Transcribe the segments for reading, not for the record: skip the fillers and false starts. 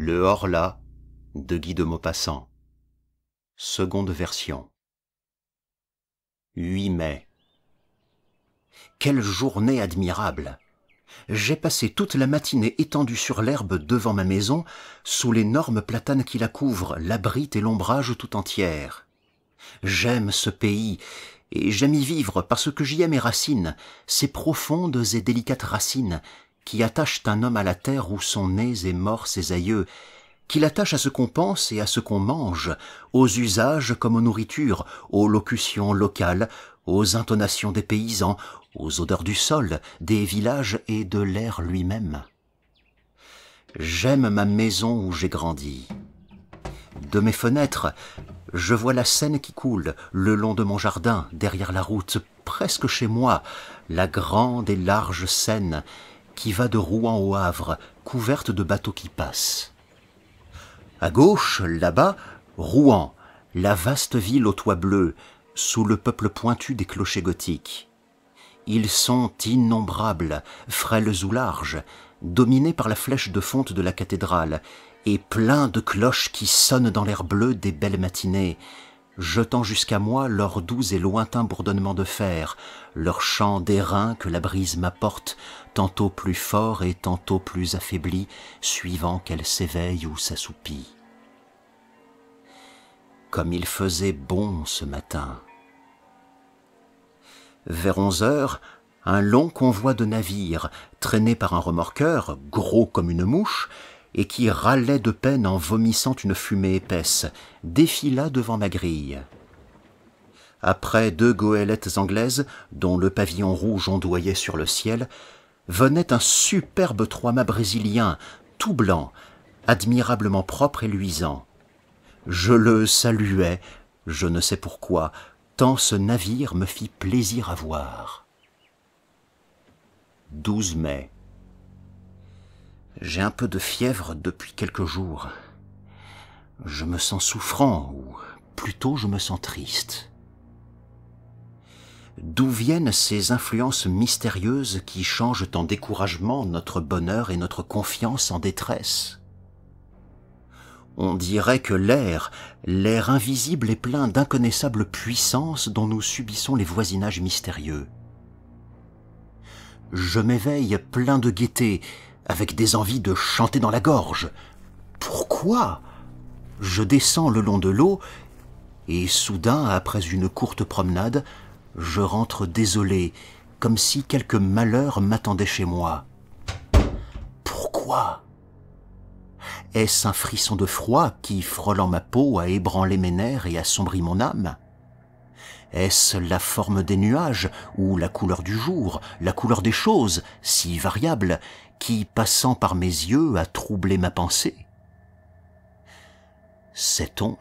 Le Horla de Guy de Maupassant. Seconde version. 8 mai. Quelle journée admirable! J'ai passé toute la matinée étendue sur l'herbe devant ma maison, sous l'énorme platane qui la couvre, l'abrite et l'ombrage tout entière. J'aime ce pays, et j'aime y vivre parce que j'y ai mes racines, ces profondes et délicates racines, qui attachent un homme à la terre où sont nés et morts ses aïeux, qui l'attachent à ce qu'on pense et à ce qu'on mange, aux usages comme aux nourritures, aux locutions locales, aux intonations des paysans, aux odeurs du sol, des villages et de l'air lui-même. J'aime ma maison où j'ai grandi. De mes fenêtres, je vois la Seine qui coule, le long de mon jardin, derrière la route, presque chez moi, la grande et large Seine, qui va de Rouen au Havre, couverte de bateaux qui passent. À gauche, là-bas, Rouen, la vaste ville aux toits bleus, sous le peuple pointu des clochers gothiques. Ils sont innombrables, frêles ou larges, dominés par la flèche de fonte de la cathédrale, et pleins de cloches qui sonnent dans l'air bleu des belles matinées, jetant jusqu'à moi leur doux et lointain bourdonnement de fer, leur chant d'airain que la brise m'apporte, tantôt plus fort et tantôt plus affaibli, suivant qu'elle s'éveille ou s'assoupit. Comme il faisait bon ce matin. Vers 11 heures, un long convoi de navires, traîné par un remorqueur, gros comme une mouche, et qui râlait de peine en vomissant une fumée épaisse, défila devant ma grille. Après 2 goélettes anglaises, dont le pavillon rouge ondoyait sur le ciel, venait un superbe 3-mâts brésilien, tout blanc, admirablement propre et luisant. Je le saluai, je ne sais pourquoi, tant ce navire me fit plaisir à voir. 12 mai. J'ai un peu de fièvre depuis quelques jours. Je me sens souffrant, ou plutôt je me sens triste. D'où viennent ces influences mystérieuses qui changent en découragement notre bonheur et notre confiance en détresse? On dirait que l'air invisible est plein d'inconnaissables puissances dont nous subissons les voisinages mystérieux. Je m'éveille plein de gaieté, avec des envies de chanter dans la gorge. Pourquoi? Je descends le long de l'eau, et soudain, après une courte promenade, je rentre désolé, comme si quelque malheur m'attendait chez moi. Pourquoi? Est-ce un frisson de froid qui, frôlant ma peau, a ébranlé mes nerfs et assombri mon âme? Est-ce la forme des nuages ou la couleur du jour, la couleur des choses, si variable, qui, passant par mes yeux, a troublé ma pensée? Sait-on?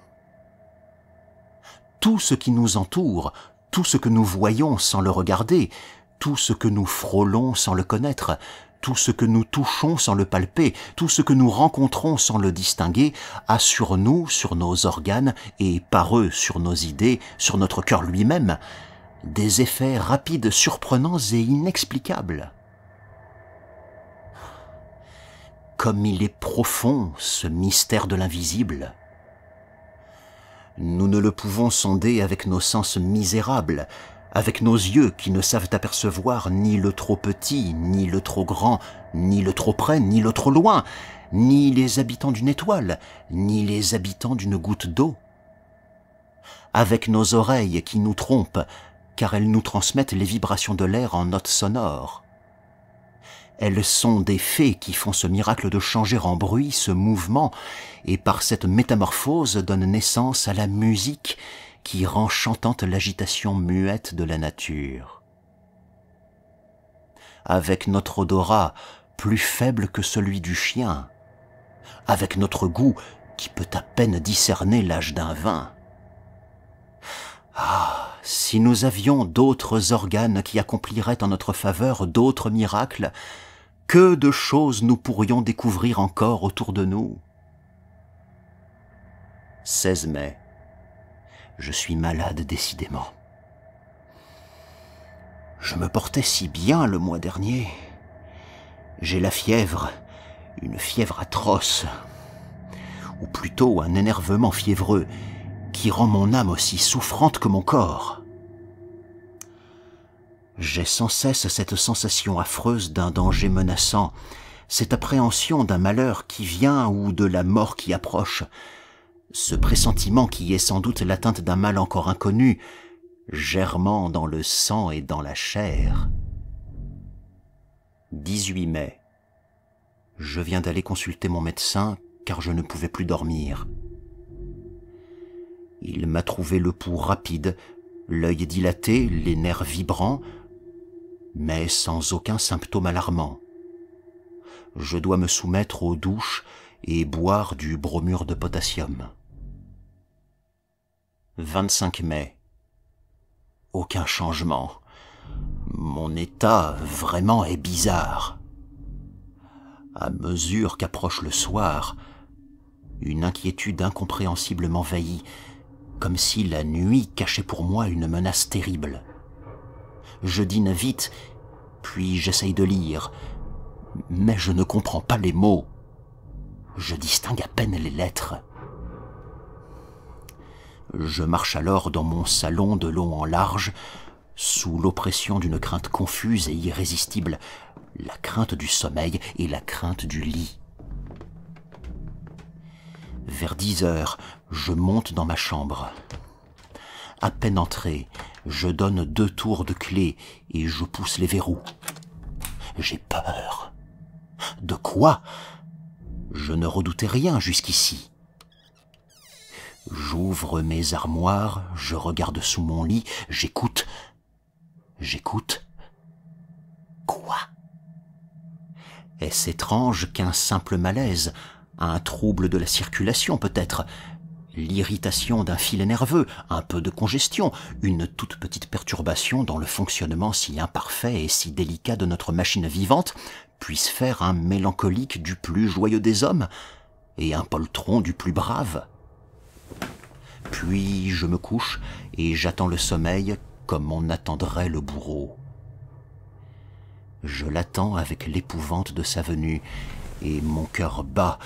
Tout ce qui nous entoure, tout ce que nous voyons sans le regarder, tout ce que nous frôlons sans le connaître, tout ce que nous touchons sans le palper, tout ce que nous rencontrons sans le distinguer, a sur nous, sur nos organes, et par eux sur nos idées, sur notre cœur lui-même, des effets rapides, surprenants et inexplicables. Comme il est profond, ce mystère de l'invisible. Nous ne le pouvons sonder avec nos sens misérables, avec nos yeux qui ne savent apercevoir ni le trop petit, ni le trop grand, ni le trop près, ni le trop loin, ni les habitants d'une étoile, ni les habitants d'une goutte d'eau. Avec nos oreilles qui nous trompent, car elles nous transmettent les vibrations de l'air en notes sonores. Elles sont des fées qui font ce miracle de changer en bruit ce mouvement, et par cette métamorphose donnent naissance à la musique qui rend chantante l'agitation muette de la nature. Avec notre odorat, plus faible que celui du chien, avec notre goût qui peut à peine discerner l'âge d'un vin. Ah, si nous avions d'autres organes qui accompliraient en notre faveur d'autres miracles, que de choses nous pourrions découvrir encore autour de nous. 16 mai. Je suis malade décidément. Je me portais si bien le mois dernier. J'ai la fièvre, une fièvre atroce. plutôt un énervement fiévreux, qui rend mon âme aussi souffrante que mon corps. J'ai sans cesse cette sensation affreuse d'un danger menaçant, cette appréhension d'un malheur qui vient ou de la mort qui approche, ce pressentiment qui est sans doute l'atteinte d'un mal encore inconnu, germant dans le sang et dans la chair. 18 mai. Je viens d'aller consulter mon médecin car je ne pouvais plus dormir. Il m'a trouvé le pouls rapide, l'œil dilaté, les nerfs vibrants, mais sans aucun symptôme alarmant. Je dois me soumettre aux douches et boire du bromure de potassium. 25 mai. Aucun changement. Mon état vraiment est bizarre. À mesure qu'approche le soir, une inquiétude incompréhensible m'envahit, comme si la nuit cachait pour moi une menace terrible. Je dîne vite, puis j'essaye de lire, mais je ne comprends pas les mots. Je distingue à peine les lettres. Je marche alors dans mon salon de long en large, sous l'oppression d'une crainte confuse et irrésistible, la crainte du sommeil et la crainte du lit. Vers 10 heures, je monte dans ma chambre. À peine entré, je donne 2 tours de clé et je pousse les verrous. J'ai peur. De quoi? Je ne redoutais rien jusqu'ici. J'ouvre mes armoires, je regarde sous mon lit, j'écoute. J'écoute. Quoi? Est-ce étrange qu'un simple malaise, un trouble de la circulation peut-être, l'irritation d'un filet nerveux, un peu de congestion, une toute petite perturbation dans le fonctionnement si imparfait et si délicat de notre machine vivante, puisse faire un mélancolique du plus joyeux des hommes et un poltron du plus brave? Puis je me couche et j'attends le sommeil comme on attendrait le bourreau. Je l'attends avec l'épouvante de sa venue, et mon cœur bat,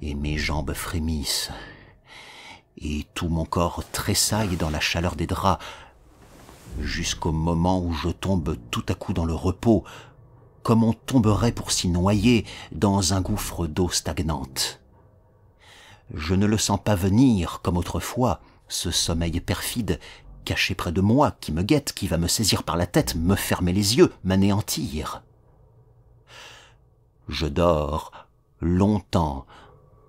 et mes jambes frémissent, et tout mon corps tressaille dans la chaleur des draps, jusqu'au moment où je tombe tout à coup dans le repos, comme on tomberait pour s'y noyer dans un gouffre d'eau stagnante. Je ne le sens pas venir, comme autrefois, ce sommeil perfide, caché près de moi, qui me guette, qui va me saisir par la tête, me fermer les yeux, m'anéantir. Je dors longtemps,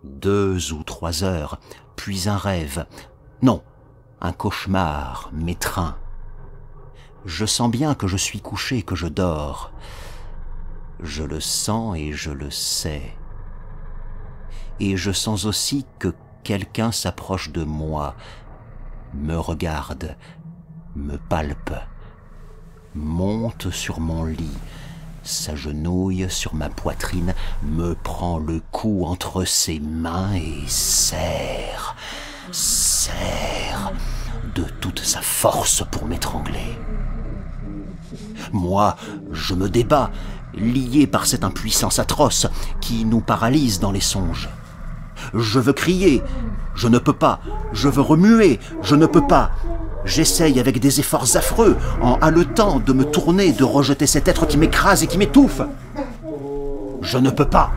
2 ou 3 heures, puis un rêve, non, un cauchemar m'étreint. Je sens bien que je suis couché, que je dors. Je le sens et je le sais. Et je sens aussi que quelqu'un s'approche de moi, me regarde, me palpe, monte sur mon lit, s'agenouille sur ma poitrine, me prend le cou entre ses mains et serre de toute sa force pour m'étrangler. Moi, je me débats, lié par cette impuissance atroce qui nous paralyse dans les songes. Je veux crier, je ne peux pas. Je veux remuer, je ne peux pas. J'essaye avec des efforts affreux, en haletant, de me tourner, de rejeter cet être qui m'écrase et qui m'étouffe. Je ne peux pas.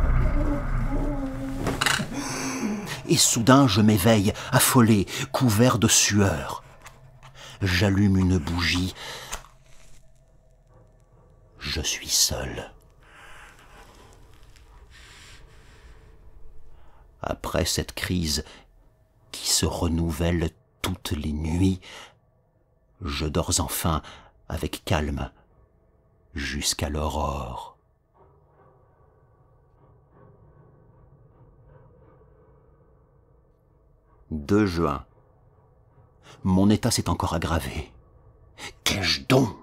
Et soudain, je m'éveille, affolé, couvert de sueur. J'allume une bougie. Je suis seul. Après cette crise qui se renouvelle toutes les nuits, je dors enfin avec calme jusqu'à l'aurore. 2 juin. Mon état s'est encore aggravé. Qu'ai-je donc?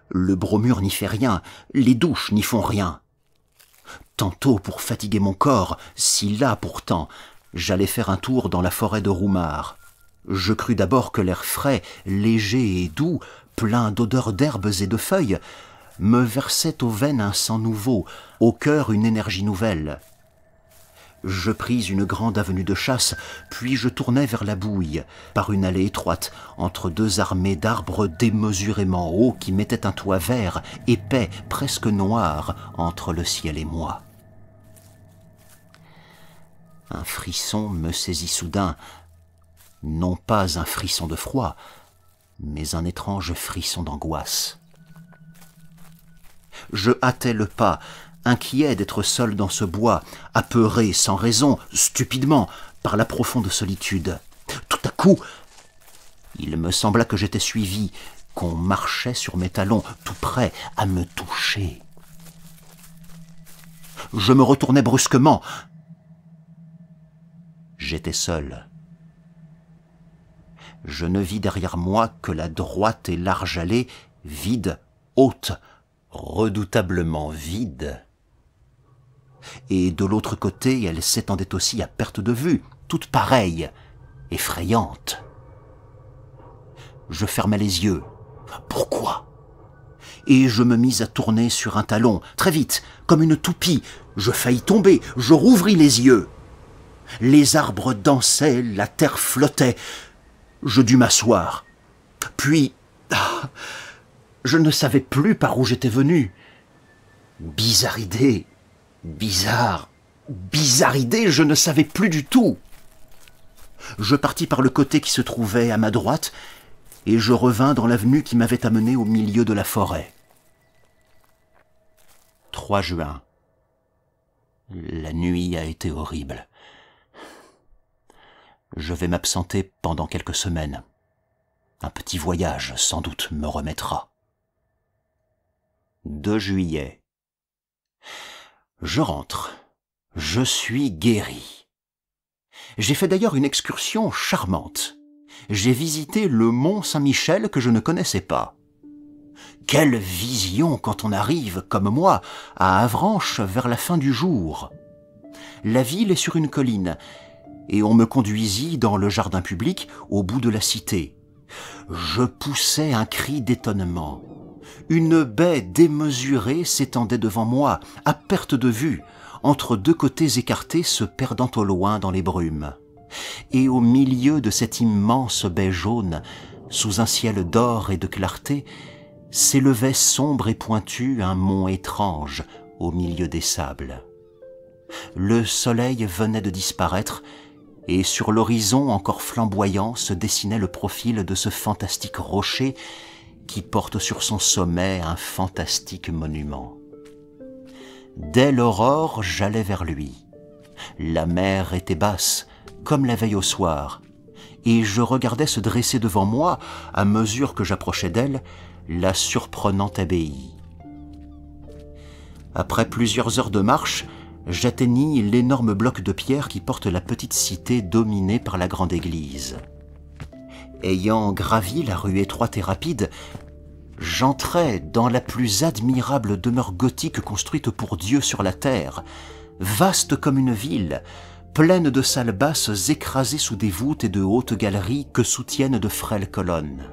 Le bromure n'y fait rien, les douches n'y font rien. Tantôt pour fatiguer mon corps, si là pourtant, j'allais faire un tour dans la forêt de Roumare. Je crus d'abord que l'air frais, léger et doux, plein d'odeurs d'herbes et de feuilles, me versait aux veines un sang nouveau, au cœur une énergie nouvelle. Je pris une grande avenue de chasse, puis je tournai vers la Bouille, par une allée étroite, entre deux armées d'arbres démesurément hauts qui mettaient un toit vert, épais, presque noir, entre le ciel et moi. Un frisson me saisit soudain, non pas un frisson de froid, mais un étrange frisson d'angoisse. Je hâtai le pas, inquiet d'être seul dans ce bois, apeuré sans raison, stupidement, par la profonde solitude. Tout à coup, il me sembla que j'étais suivi, qu'on marchait sur mes talons, tout prêt à me toucher. Je me retournai brusquement. J'étais seul. Je ne vis derrière moi que la droite et large allée, vide, haute, redoutablement vide. Et de l'autre côté, elle s'étendait aussi à perte de vue, toute pareille, effrayante. Je fermai les yeux. Pourquoi? Et je me mis à tourner sur un talon, très vite, comme une toupie. Je faillis tomber, je rouvris les yeux. Les arbres dansaient, la terre flottait. Je dus m'asseoir. Puis, je ne savais plus par où j'étais venu. Bizarre idée, bizarre idée, je ne savais plus du tout. Je partis par le côté qui se trouvait à ma droite, et je revins dans l'avenue qui m'avait amené au milieu de la forêt. 3 juin. La nuit a été horrible. Je vais m'absenter pendant quelques semaines. Un petit voyage, sans doute, me remettra. 2 juillet. Je rentre. Je suis guéri. J'ai fait d'ailleurs une excursion charmante. J'ai visité le mont Saint-Michel que je ne connaissais pas. Quelle vision quand on arrive, comme moi, à Avranches vers la fin du jour. La ville est sur une colline, et on me conduisit dans le jardin public au bout de la cité. Je poussai un cri d'étonnement. Une baie démesurée s'étendait devant moi, à perte de vue, entre 2 côtés écartés se perdant au loin dans les brumes. Et au milieu de cette immense baie jaune, sous un ciel d'or et de clarté, s'élevait sombre et pointu un mont étrange au milieu des sables. Le soleil venait de disparaître, et sur l'horizon encore flamboyant se dessinait le profil de ce fantastique rocher qui porte sur son sommet un fantastique monument. Dès l'aurore, j'allais vers lui. La mer était basse, comme la veille au soir, et je regardais se dresser devant moi, à mesure que j'approchais d'elle, la surprenante abbaye. Après plusieurs heures de marche, j'atteignis l'énorme bloc de pierre qui porte la petite cité dominée par la grande église. Ayant gravi la rue étroite et rapide, j'entrai dans la plus admirable demeure gothique construite pour Dieu sur la terre, vaste comme une ville, pleine de salles basses écrasées sous des voûtes et de hautes galeries que soutiennent de frêles colonnes.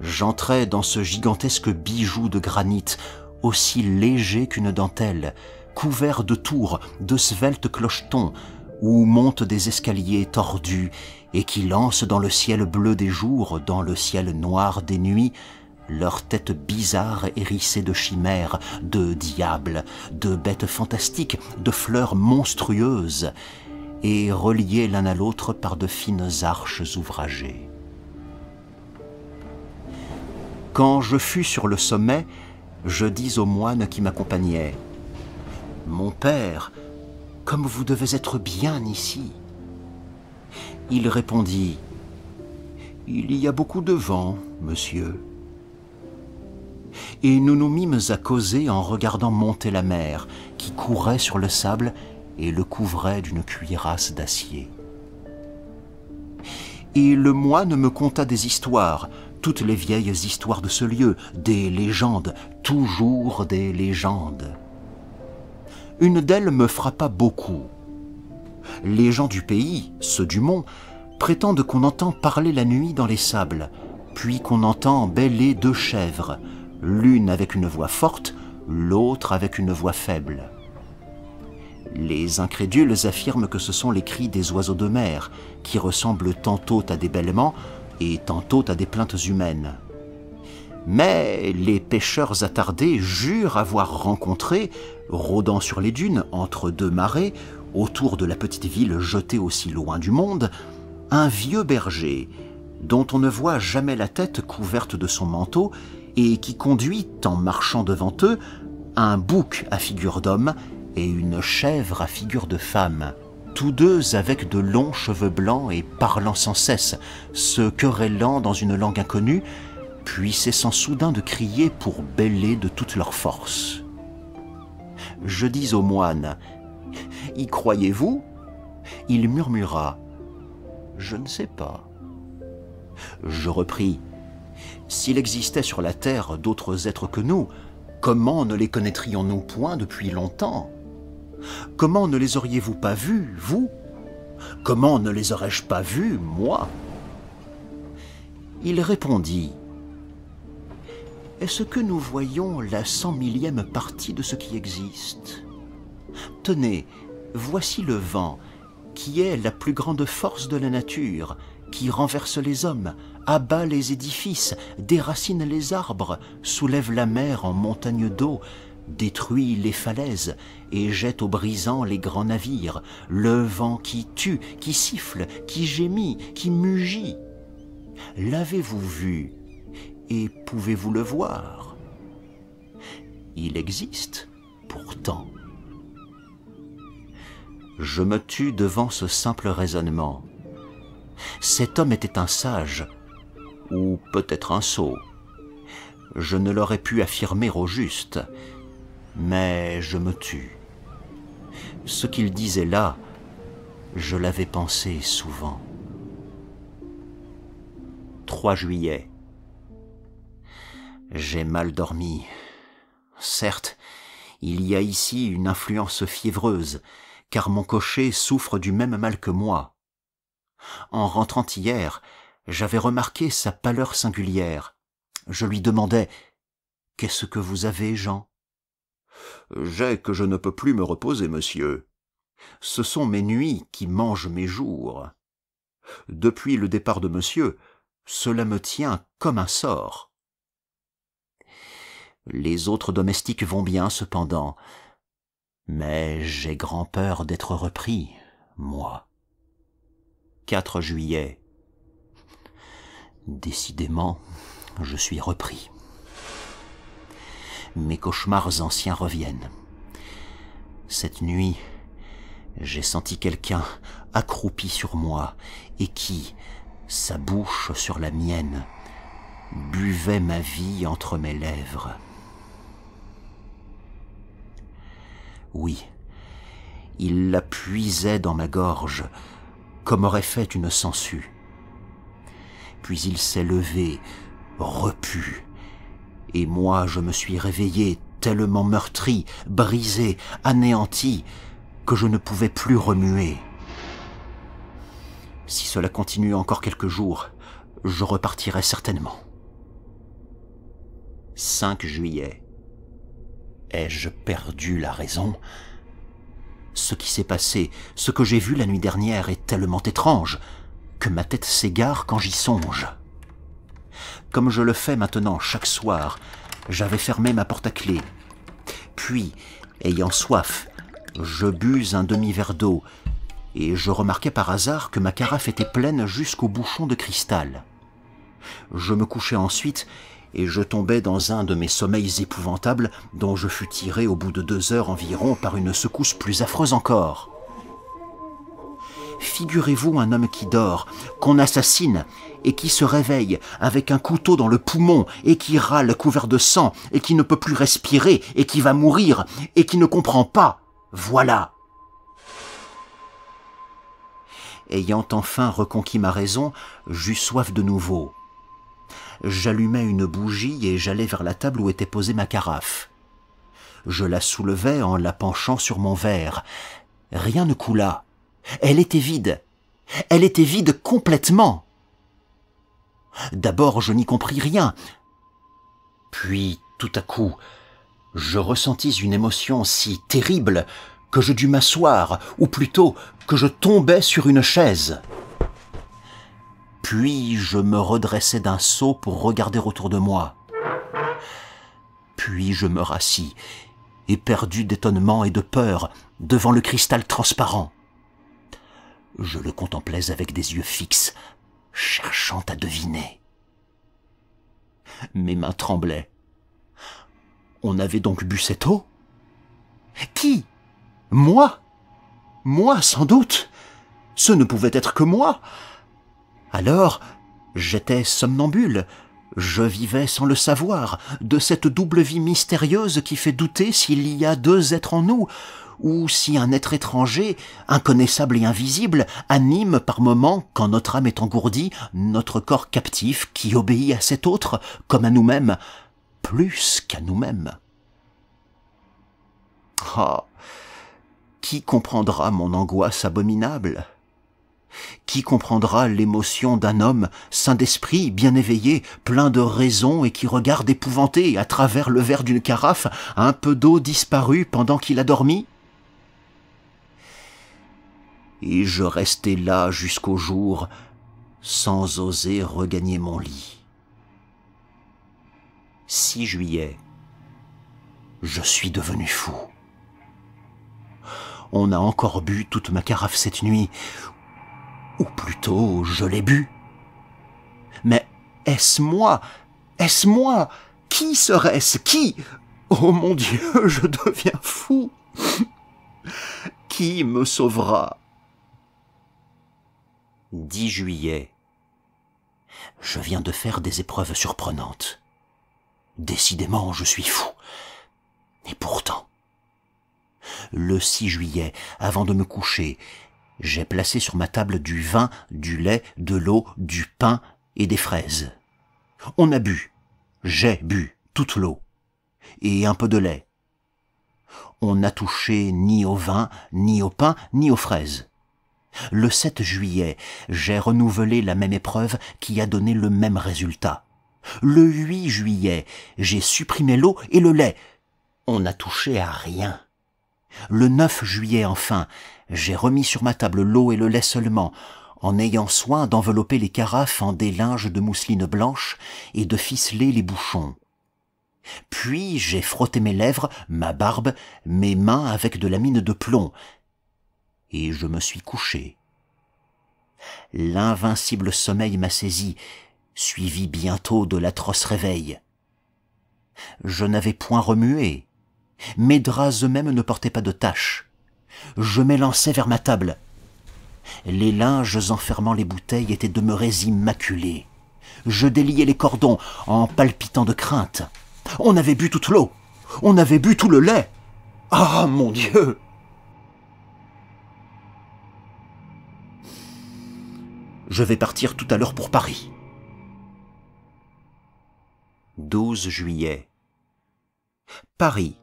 J'entrai dans ce gigantesque bijou de granit, aussi léger qu'une dentelle, couvert de tours, de sveltes clochetons, où montent des escaliers tordus et qui lancent dans le ciel bleu des jours, dans le ciel noir des nuits, leurs têtes bizarres hérissées de chimères, de diables, de bêtes fantastiques, de fleurs monstrueuses, et reliées l'un à l'autre par de fines arches ouvragées. Quand je fus sur le sommet, je dis au moine qui m'accompagnait : « Mon père, comme vous devez être bien ici. » Il répondit : « Il y a beaucoup de vent, monsieur. » Et nous nous mîmes à causer en regardant monter la mer, qui courait sur le sable et le couvrait d'une cuirasse d'acier. Et le moine me conta des histoires, toutes les vieilles histoires de ce lieu, des légendes, toujours des légendes. Une d'elles me frappa beaucoup. Les gens du pays, ceux du mont, prétendent qu'on entend parler la nuit dans les sables, puis qu'on entend bêler 2 chèvres, l'une avec une voix forte, l'autre avec une voix faible. Les incrédules affirment que ce sont les cris des oiseaux de mer, qui ressemblent tantôt à des bêlements et tantôt à des plaintes humaines. Mais les pêcheurs attardés jurent avoir rencontré, rôdant sur les dunes entre deux marées, autour de la petite ville jetée aussi loin du monde, un vieux berger, dont on ne voit jamais la tête couverte de son manteau et qui conduit, en marchant devant eux, un bouc à figure d'homme et une chèvre à figure de femme, tous deux avec de longs cheveux blancs et parlant sans cesse, se querellant dans une langue inconnue, puis cessant soudain de crier pour bêler de toute leur force. Je dis au moine, « Y croyez-vous » Il murmura, « Je ne sais pas. » Je repris, « S'il existait sur la terre d'autres êtres que nous, comment ne les connaîtrions-nous point depuis longtemps? Comment ne les auriez-vous pas vus, vous? Comment ne les aurais-je pas vus, moi ?» Il répondit, « Est-ce que nous voyons la 100 000e partie de ce qui existe? Tenez, voici le vent, qui est la plus grande force de la nature, qui renverse les hommes, abat les édifices, déracine les arbres, soulève la mer en montagne d'eau, détruit les falaises et jette au brisant les grands navires, le vent qui tue, qui siffle, qui gémit, qui mugit. L'avez-vous vu et pouvez-vous le voir? Il existe, pourtant. » Je me tus devant ce simple raisonnement. Cet homme était un sage, ou peut-être un sot. Je ne l'aurais pu affirmer au juste, mais je me tus. Ce qu'il disait là, je l'avais pensé souvent. 3 juillet. J'ai mal dormi. Certes, il y a ici une influence fiévreuse, car mon cocher souffre du même mal que moi. En rentrant hier, j'avais remarqué sa pâleur singulière. Je lui demandais « Qu'est-ce que vous avez, Jean ?»« J'ai que je ne peux plus me reposer, monsieur. Ce sont mes nuits qui mangent mes jours. Depuis le départ de monsieur, cela me tient comme un sort. » Les autres domestiques vont bien, cependant, mais j'ai grand peur d'être repris, moi. 4 juillet. Décidément, je suis repris. Mes cauchemars anciens reviennent. Cette nuit, j'ai senti quelqu'un accroupi sur moi et qui, sa bouche sur la mienne, buvait ma vie entre mes lèvres. Oui, il la puisait dans ma gorge, comme aurait fait une sangsue. Puis il s'est levé, repu, et moi je me suis réveillé tellement meurtri, brisé, anéanti, que je ne pouvais plus remuer. Si cela continue encore quelques jours, je repartirai certainement. 5 juillet. Ai-je perdu la raison? Ce qui s'est passé, ce que j'ai vu la nuit dernière est tellement étrange que ma tête s'égare quand j'y songe. Comme je le fais maintenant chaque soir, j'avais fermé ma porte à clé. Puis, ayant soif, je bus un demi-verre d'eau et je remarquai par hasard que ma carafe était pleine jusqu'au bouchon de cristal. Je me couchai ensuite et je tombai dans un de mes sommeils épouvantables dont je fus tiré au bout de 2 heures environ par une secousse plus affreuse encore. Figurez-vous un homme qui dort, qu'on assassine, et qui se réveille avec un couteau dans le poumon, et qui râle couvert de sang, et qui ne peut plus respirer, et qui va mourir, et qui ne comprend pas. Voilà. Ayant enfin reconquis ma raison, j'eus soif de nouveau. J'allumai une bougie et j'allai vers la table où était posée ma carafe. Je la soulevai en la penchant sur mon verre. Rien ne coula. Elle était vide. Elle était vide complètement. D'abord, je n'y compris rien. Puis, tout à coup, je ressentis une émotion si terrible que je dus m'asseoir, ou plutôt que je tombais sur une chaise. Puis je me redressai d'un saut pour regarder autour de moi. Puis je me rassis, éperdu d'étonnement et de peur, devant le cristal transparent. Je le contemplais avec des yeux fixes, cherchant à deviner. Mes mains tremblaient. On avait donc bu cette eau? Qui? Moi? Moi, sans doute. Ce ne pouvait être que moi. Alors, j'étais somnambule. Je vivais sans le savoir, de cette double vie mystérieuse qui fait douter s'il y a deux êtres en nous, ou si un être étranger, inconnaissable et invisible, anime par moments, quand notre âme est engourdie, notre corps captif qui obéit à cet autre, comme à nous-mêmes, plus qu'à nous-mêmes. Ah, qui comprendra mon angoisse abominable? Qui comprendra l'émotion d'un homme saint d'esprit, bien éveillé, plein de raison et qui regarde épouvanté à travers le verre d'une carafe un peu d'eau disparue pendant qu'il a dormi? Et je restai là jusqu'au jour, sans oser regagner mon lit. 6 juillet. Je suis devenu fou. On a encore bu toute ma carafe cette nuit, ou plutôt je l'ai bu. Mais est-ce moi? Est-ce moi? Qui serait-ce? Qui? Oh mon Dieu, je deviens fou. Qui me sauvera? 10 juillet. Je viens de faire des épreuves surprenantes. Décidément, je suis fou. Et pourtant, le 6 juillet, avant de me coucher, j'ai placé sur ma table du vin, du lait, de l'eau, du pain et des fraises. On a bu, j'ai bu toute l'eau, et un peu de lait. On n'a touché ni au vin, ni au pain, ni aux fraises. Le 7 juillet, j'ai renouvelé la même épreuve qui a donné le même résultat. Le 8 juillet, j'ai supprimé l'eau et le lait. On n'a touché à rien. Le 9 juillet, enfin, j'ai remis sur ma table l'eau et le lait seulement, en ayant soin d'envelopper les carafes en des linges de mousseline blanche et de ficeler les bouchons. Puis j'ai frotté mes lèvres, ma barbe, mes mains avec de la mine de plomb, et je me suis couché. L'invincible sommeil m'a saisi, suivi bientôt de l'atroce réveil. Je n'avais point remué. Mes draps eux-mêmes ne portaient pas de taches. Je m'élançai vers ma table. Les linges enfermant les bouteilles étaient demeurés immaculés. Je déliai les cordons en palpitant de crainte. On avait bu toute l'eau. On avait bu tout le lait. Ah, mon Dieu! Je vais partir tout à l'heure pour Paris. 12 juillet. Paris.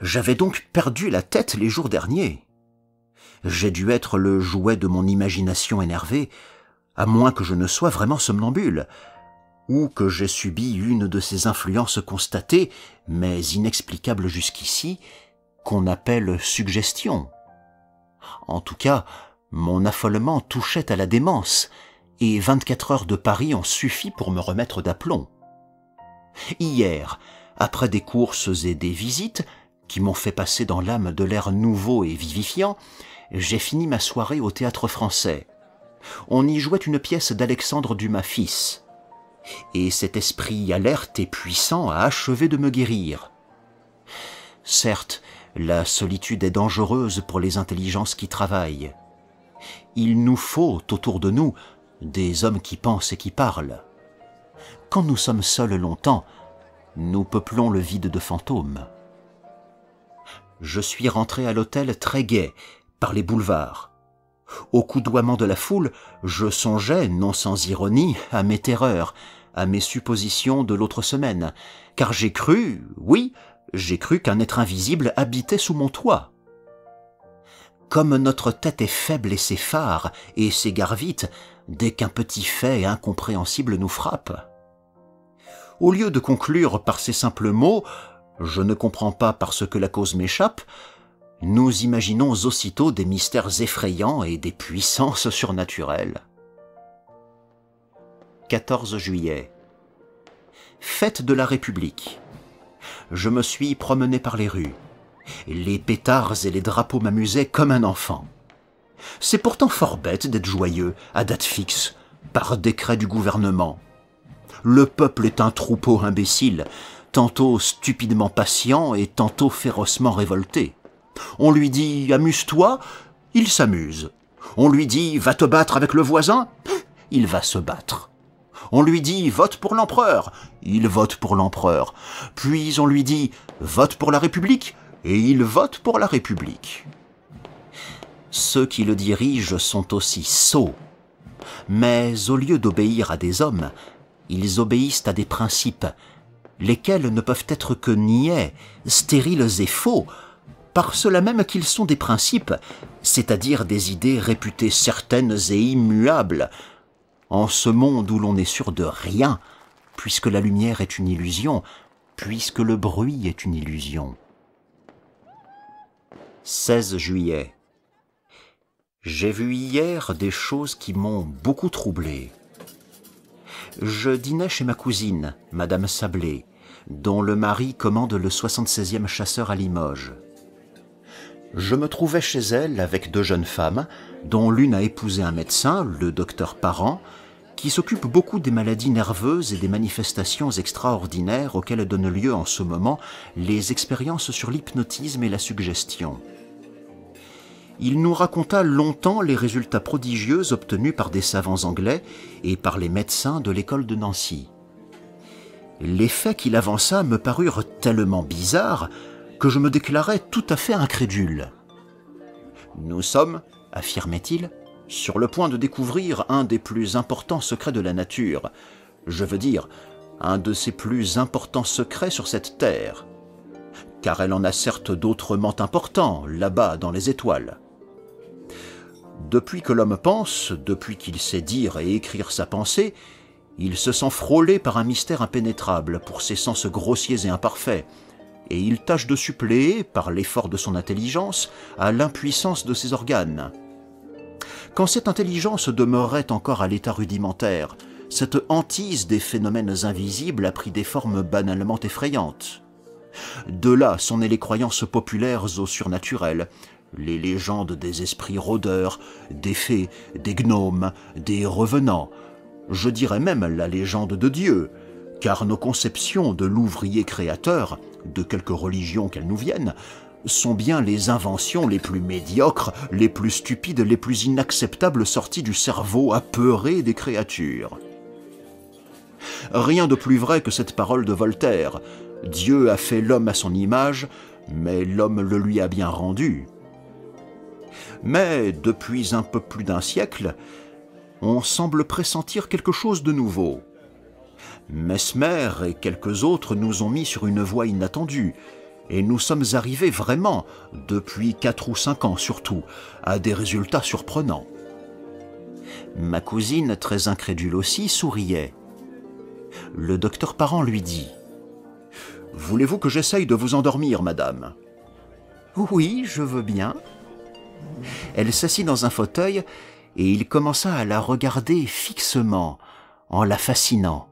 J'avais donc perdu la tête les jours derniers. J'ai dû être le jouet de mon imagination énervée, à moins que je ne sois vraiment somnambule, ou que j'aie subi une de ces influences constatées, mais inexplicables jusqu'ici, qu'on appelle suggestion. En tout cas, mon affolement touchait à la démence, et 24 heures de Paris ont suffi pour me remettre d'aplomb. Hier, après des courses et des visites, qui m'ont fait passer dans l'âme de l'air nouveau et vivifiant, j'ai fini ma soirée au Théâtre Français. On y jouait une pièce d'Alexandre Dumas fils. Et cet esprit alerte et puissant a achevé de me guérir. Certes, la solitude est dangereuse pour les intelligences qui travaillent. Il nous faut, autour de nous, des hommes qui pensent et qui parlent. Quand nous sommes seuls longtemps, nous peuplons le vide de fantômes. Je suis rentré à l'hôtel très gai, par les boulevards. Au coudoiement de la foule, je songeais, non sans ironie, à mes terreurs, à mes suppositions de l'autre semaine, car j'ai cru, oui, j'ai cru qu'un être invisible habitait sous mon toit. Comme notre tête est faible et s'effare, et s'égare vite, dès qu'un petit fait incompréhensible nous frappe. Au lieu de conclure par ces simples mots, je ne comprends pas parce que la cause m'échappe, Nous imaginons aussitôt des mystères effrayants et des puissances surnaturelles. 14 juillet. Fête de la République. Je me suis promené par les rues. Les pétards et les drapeaux m'amusaient comme un enfant. C'est pourtant fort bête d'être joyeux, à date fixe, par décret du gouvernement. Le peuple est un troupeau imbécile, tantôt stupidement patient et tantôt férocement révolté. On lui dit « amuse-toi », il s'amuse. On lui dit « va te battre avec le voisin », il va se battre. On lui dit « vote pour l'empereur », il vote pour l'empereur. Puis on lui dit « vote pour la République », et il vote pour la République. Ceux qui le dirigent sont aussi sots. Mais au lieu d'obéir à des hommes, ils obéissent à des principes, lesquels ne peuvent être que niais, stériles et faux, par cela même qu'ils sont des principes, c'est-à-dire des idées réputées certaines et immuables, en ce monde où l'on n'est sûr de rien, puisque la lumière est une illusion, puisque le bruit est une illusion. 16 juillet. J'ai vu hier des choses qui m'ont beaucoup troublé. Je dînais chez ma cousine, Madame Sablé, dont le mari commande le 76e chasseur à Limoges. Je me trouvais chez elle avec 2 jeunes femmes, dont l'une a épousé un médecin, le docteur Parent, qui s'occupe beaucoup des maladies nerveuses et des manifestations extraordinaires auxquelles donnent lieu en ce moment les expériences sur l'hypnotisme et la suggestion. Il nous raconta longtemps les résultats prodigieux obtenus par des savants anglais et par les médecins de l'école de Nancy. Les faits qu'il avança me parurent tellement bizarres que je me déclarai tout à fait incrédule. « Nous sommes, affirmait-il, sur le point de découvrir un des plus importants secrets de la nature, je veux dire, un de ses plus importants secrets sur cette terre, car elle en a certes d'autrement importants, là-bas dans les étoiles. Depuis que l'homme pense, depuis qu'il sait dire et écrire sa pensée, il se sent frôlé par un mystère impénétrable pour ses sens grossiers et imparfaits, et il tâche de suppléer, par l'effort de son intelligence, à l'impuissance de ses organes. Quand cette intelligence demeurait encore à l'état rudimentaire, cette hantise des phénomènes invisibles a pris des formes banalement effrayantes. De là sont nées les croyances populaires au surnaturel, les légendes des esprits rôdeurs, des fées, des gnomes, des revenants, je dirais même la légende de Dieu, car nos conceptions de l'ouvrier créateur, de quelque religion qu'elles nous viennent, sont bien les inventions les plus médiocres, les plus stupides, les plus inacceptables sorties du cerveau apeuré des créatures. Rien de plus vrai que cette parole de Voltaire. Dieu a fait l'homme à son image, mais l'homme le lui a bien rendu. Mais depuis un peu plus d'un siècle, on semble pressentir quelque chose de nouveau. Mesmer et quelques autres nous ont mis sur une voie inattendue, et nous sommes arrivés vraiment, depuis 4 ou 5 ans surtout, à des résultats surprenants. Ma cousine, très incrédule aussi, souriait. Le docteur Parent lui dit « Voulez-vous que j'essaye de vous endormir, madame ?»« Oui, je veux bien. » Elle s'assit dans un fauteuil et il commença à la regarder fixement, en la fascinant.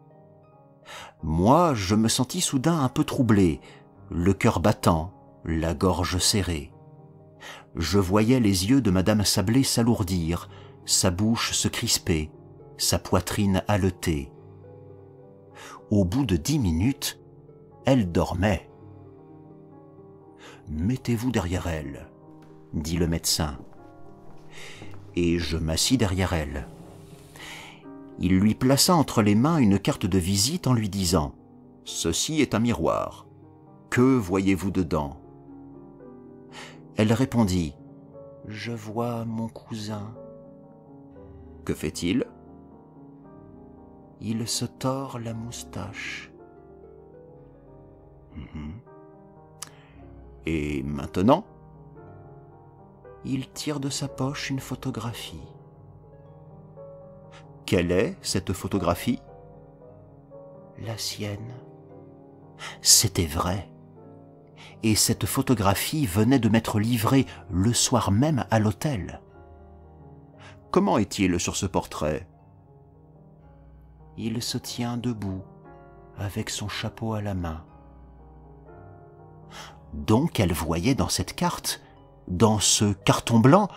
Moi, je me sentis soudain un peu troublé, le cœur battant, la gorge serrée. Je voyais les yeux de Madame Sablé s'alourdir, sa bouche se crisper, sa poitrine haleter. Au bout de 10 minutes, elle dormait. « Mettez-vous derrière elle, » dit le médecin. Et je m'assis derrière elle. Il lui plaça entre les mains une carte de visite en lui disant « Ceci est un miroir. Que voyez-vous dedans ?» Elle répondit « Je vois mon cousin. »« Que fait-il » ?»« Il se tord la moustache. » Et maintenant ? Il tire de sa poche une photographie. Quelle est cette photographie ? La sienne. C'était vrai. et cette photographie venait de m'être livrée le soir même à l'hôtel. Comment est-il sur ce portrait? Il se tient debout, avec son chapeau à la main. Donc elle voyait dans cette carte, dans ce carton blanc,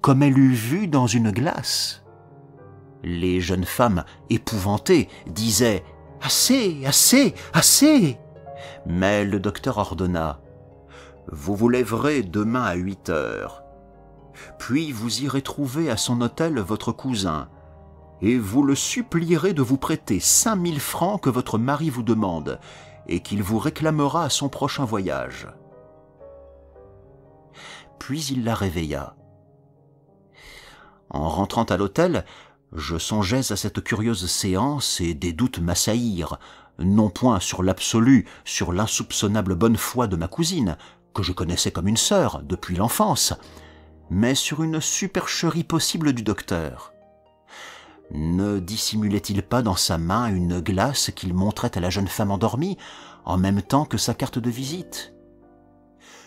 comme elle eût vu dans une glace. Les jeunes femmes, épouvantées, disaient « Assez, assez, assez !» Mais le docteur ordonna « Vous vous lèverez demain à 8 heures. Puis vous irez trouver à son hôtel votre cousin, et vous le supplierez de vous prêter 5000 francs que votre mari vous demande, et qu'il vous réclamera à son prochain voyage. » Puis il la réveilla. En rentrant à l'hôtel, je songeais à cette curieuse séance et des doutes m'assaillirent, non point sur l'absolu, sur l'insoupçonnable bonne foi de ma cousine, que je connaissais comme une sœur depuis l'enfance, mais sur une supercherie possible du docteur. Ne dissimulait-il pas dans sa main une glace qu'il montrait à la jeune femme endormie, en même temps que sa carte de visite?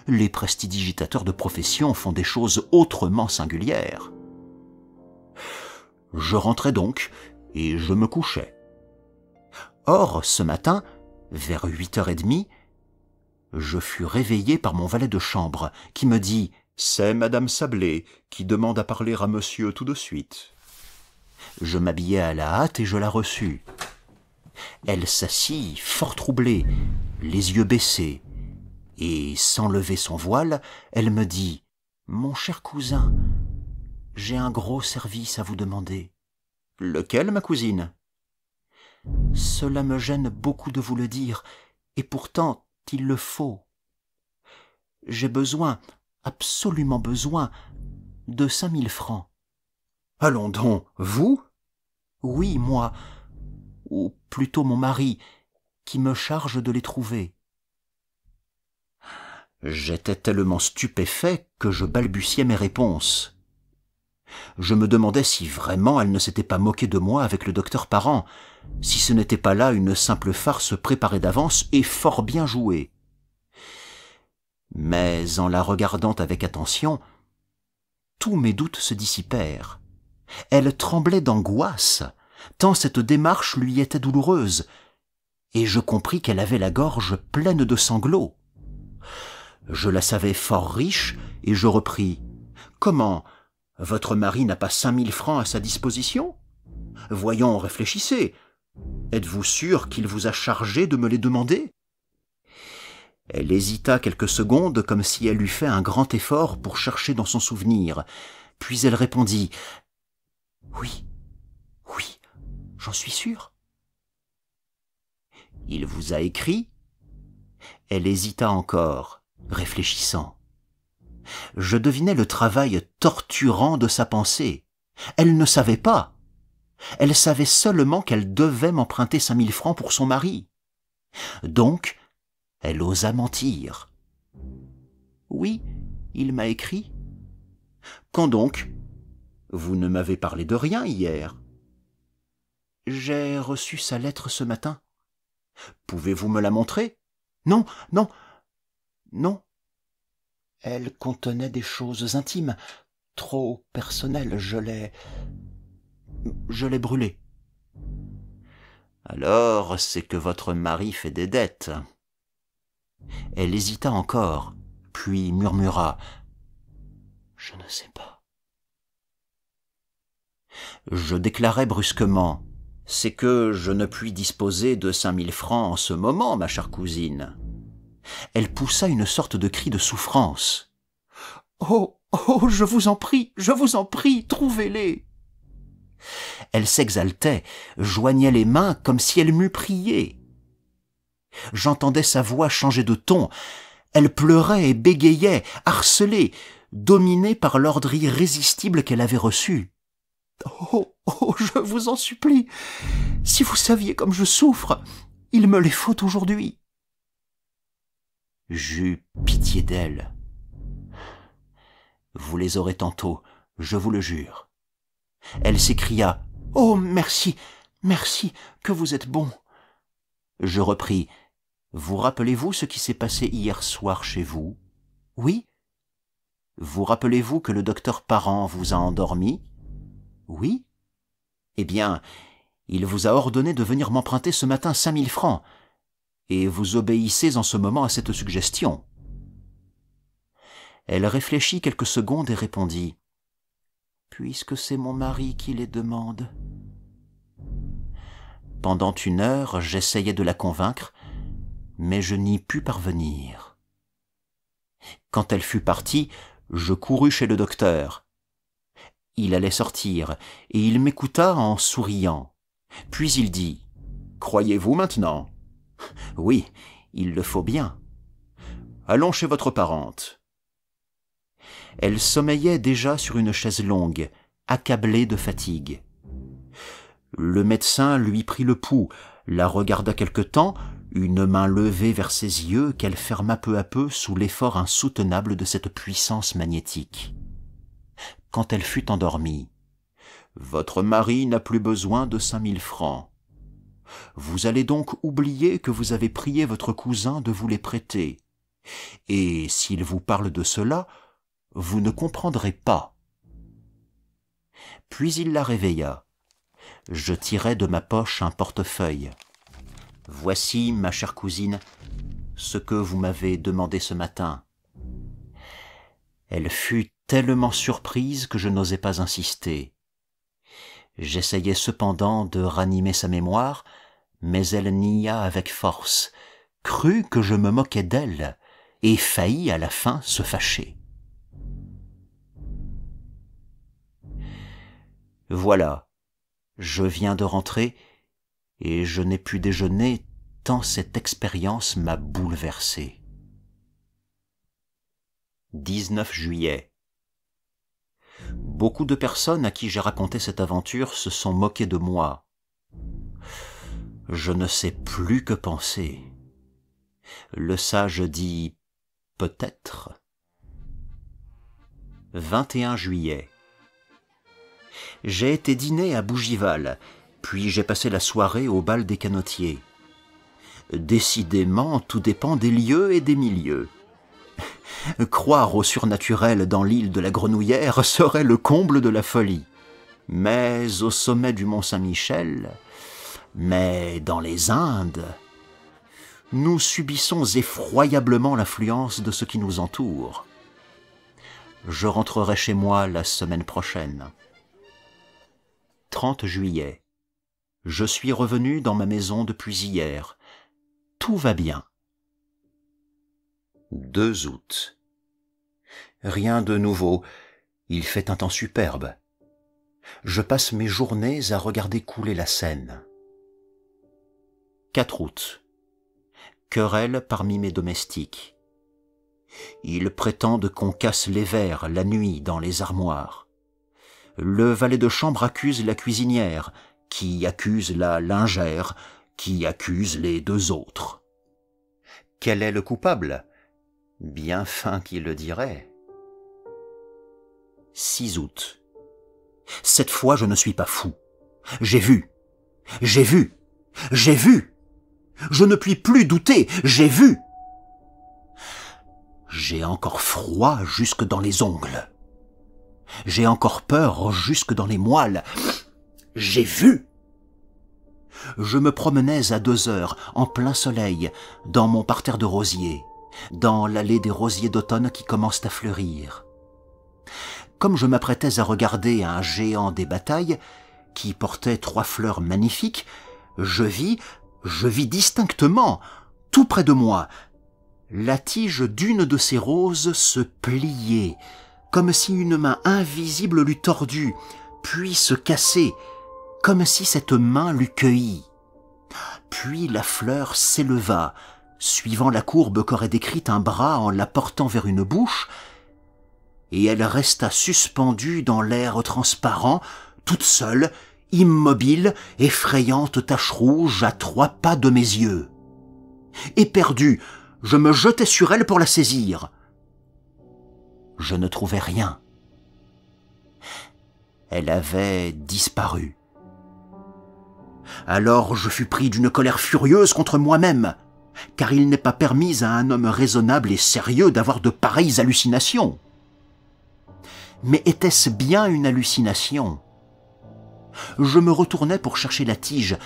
Les prestidigitateurs de profession font des choses autrement singulières. Je rentrais donc, et je me couchais. Or, ce matin, vers 8h30, je fus réveillé par mon valet de chambre, qui me dit « C'est Madame Sablé, qui demande à parler à monsieur tout de suite. » Je m'habillai à la hâte et je la reçus. Elle s'assit, fort troublée, les yeux baissés, et, sans lever son voile, elle me dit « Mon cher cousin, j'ai un gros service à vous demander. »« Lequel, ma cousine ?»« Cela me gêne beaucoup de vous le dire, et pourtant il le faut. J'ai besoin, absolument besoin, de 5000 francs. »« Allons donc, vous ?»« Oui, moi, ou plutôt mon mari, qui me charge de les trouver. » J'étais tellement stupéfait que je balbutiais mes réponses. Je me demandais si vraiment elle ne s'était pas moquée de moi avec le docteur Parent, si ce n'était pas là une simple farce préparée d'avance et fort bien jouée. Mais en la regardant avec attention, tous mes doutes se dissipèrent. Elle tremblait d'angoisse, tant cette démarche lui était douloureuse, et je compris qu'elle avait la gorge pleine de sanglots. Je la savais fort riche, et je repris « Comment ? Votre mari n'a pas 5000 francs à sa disposition ? Voyons, réfléchissez. Êtes-vous sûr qu'il vous a chargé de me les demander ?» Elle hésita quelques secondes comme si elle eût fait un grand effort pour chercher dans son souvenir. Puis elle répondit « Oui, oui, j'en suis sûre. »« Il vous a écrit ?» Elle hésita encore, réfléchissant. Je devinais le travail torturant de sa pensée. Elle ne savait pas. Elle savait seulement qu'elle devait m'emprunter 5000 francs pour son mari. Donc, elle osa mentir. « Oui, il m'a écrit. »« Quand donc ? Vous ne m'avez parlé de rien hier. »« J'ai reçu sa lettre ce matin. »« Pouvez-vous me la montrer ? » ?»« Non, non, non. Elle contenait des choses intimes, trop personnelles. Je l'ai brûlée. »« Alors, c'est que votre mari fait des dettes. » Elle hésita encore, puis murmura « Je ne sais pas. » Je déclarai brusquement « C'est que je ne puis disposer de 5000 francs en ce moment, ma chère cousine. » Elle poussa une sorte de cri de souffrance. « Oh, oh, je vous en prie, trouvez-les !» Elle s'exaltait, joignait les mains comme si elle m'eût prié. J'entendais sa voix changer de ton. Elle pleurait et bégayait, harcelée, dominée par l'ordre irrésistible qu'elle avait reçu. « Oh, oh, je vous en supplie, si vous saviez comme je souffre, il me les faut aujourd'hui. » J'eus pitié d'elle. « Vous les aurez tantôt, je vous le jure. » Elle s'écria « Oh, merci, merci, que vous êtes bon. » Je repris Vous rappelez-vous ce qui s'est passé hier soir chez vous? Oui. Vous rappelez-vous que le docteur Parent vous a endormi? Oui. Eh bien, il vous a ordonné de venir m'emprunter ce matin 5000 francs, et vous obéissez en ce moment à cette suggestion. Elle réfléchit quelques secondes et répondit « Puisque c'est mon mari qui les demande. » Pendant 1 heure, j'essayais de la convaincre, mais je n'y pus parvenir. Quand elle fut partie, je courus chez le docteur. Il allait sortir, et il m'écouta en souriant. Puis il dit « Croyez-vous maintenant ?»« Oui, il le faut bien. Allons chez votre parente. » Elle sommeillait déjà sur une chaise longue, accablée de fatigue. Le médecin lui prit le pouls, la regarda quelque temps, une main levée vers ses yeux qu'elle ferma peu à peu sous l'effort insoutenable de cette puissance magnétique. Quand elle fut endormie, « Votre mari n'a plus besoin de 5000 francs. Vous allez donc oublier que vous avez prié votre cousin de vous les prêter. Et s'il vous parle de cela, vous ne comprendrez pas. » Puis il la réveilla. Je tirai de ma poche un portefeuille. « Voici, ma chère cousine, ce que vous m'avez demandé ce matin. » Elle fut tellement surprise que je n'osais pas insister. J'essayai cependant de ranimer sa mémoire, mais elle nia avec force, crut que je me moquais d'elle, et faillit à la fin se fâcher. Voilà, je viens de rentrer, et je n'ai pu déjeuner tant cette expérience m'a bouleversé. 19 juillet. Beaucoup de personnes à qui j'ai raconté cette aventure se sont moquées de moi. Je ne sais plus que penser. Le sage dit « peut-être ». 21 juillet. J'ai été dîner à Bougival, puis j'ai passé la soirée au bal des canotiers. Décidément, tout dépend des lieux et des milieux. Croire au surnaturel dans l'île de la Grenouillère serait le comble de la folie. Mais au sommet du mont Saint-Michel, mais dans les Indes, nous subissons effroyablement l'influence de ce qui nous entoure. Je rentrerai chez moi la semaine prochaine. 30 juillet. Je suis revenu dans ma maison depuis hier. Tout va bien. 2 août. Rien de nouveau. Il fait un temps superbe. Je passe mes journées à regarder couler la Seine. 4 août. Querelle parmi mes domestiques. Ils prétendent qu'on casse les verres la nuit dans les armoires. Le valet de chambre accuse la cuisinière, qui accuse la lingère, qui accuse les 2 autres. Quel est le coupable? Bien fin qui le dirait. 6 août. Cette fois, je ne suis pas fou. J'ai vu. J'ai vu. J'ai vu. Je ne puis plus douter. J'ai vu. J'ai encore froid jusque dans les ongles. J'ai encore peur jusque dans les moelles. J'ai vu. Je me promenais à 2 heures, en plein soleil, dans mon parterre de rosiers, dans l'allée des rosiers d'automne qui commencent à fleurir. Comme je m'apprêtais à regarder un géant des batailles, qui portait 3 fleurs magnifiques, je vis distinctement, tout près de moi, la tige d'une de ces roses se plier, comme si une main invisible l'eût tordue, puis se casser, comme si cette main l'eût cueillie. Puis la fleur s'éleva, suivant la courbe qu'aurait décrite un bras en la portant vers une bouche, et elle resta suspendue dans l'air transparent, toute seule, immobile, effrayante tache rouge à 3 pas de mes yeux. Éperdu, je me jetai sur elle pour la saisir. Je ne trouvais rien. Elle avait disparu. Alors je fus pris d'une colère furieuse contre moi-même. car il n'est pas permis à un homme raisonnable et sérieux d'avoir de pareilles hallucinations. Mais était-ce bien une hallucination? Je me retournai pour chercher la tige,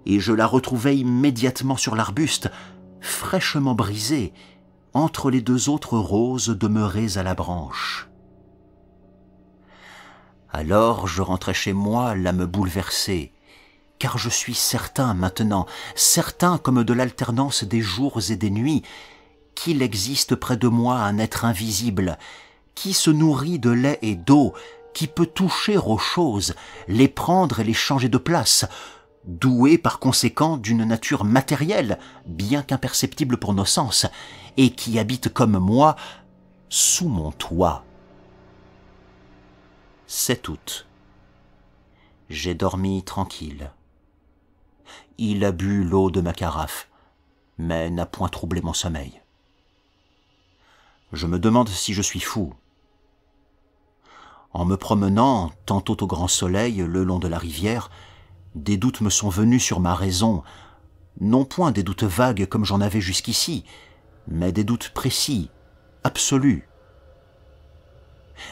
et je la retrouvai immédiatement sur l'arbuste, fraîchement brisée, entre les deux autres roses demeurées à la branche. Alors je rentrai chez moi, l'âme bouleversée, car je suis certain maintenant, certain comme de l'alternance des jours et des nuits, qu'il existe près de moi un être invisible, qui se nourrit de lait et d'eau, qui peut toucher aux choses, les prendre et les changer de place, doué par conséquent d'une nature matérielle, bien qu'imperceptible pour nos sens, et qui habite comme moi sous mon toit. 7 août. J'ai dormi tranquille. Il a bu l'eau de ma carafe, mais n'a point troublé mon sommeil. Je me demande si je suis fou. En me promenant, tantôt au grand soleil, le long de la rivière, des doutes me sont venus sur ma raison, non point des doutes vagues comme j'en avais jusqu'ici, mais des doutes précis, absolus.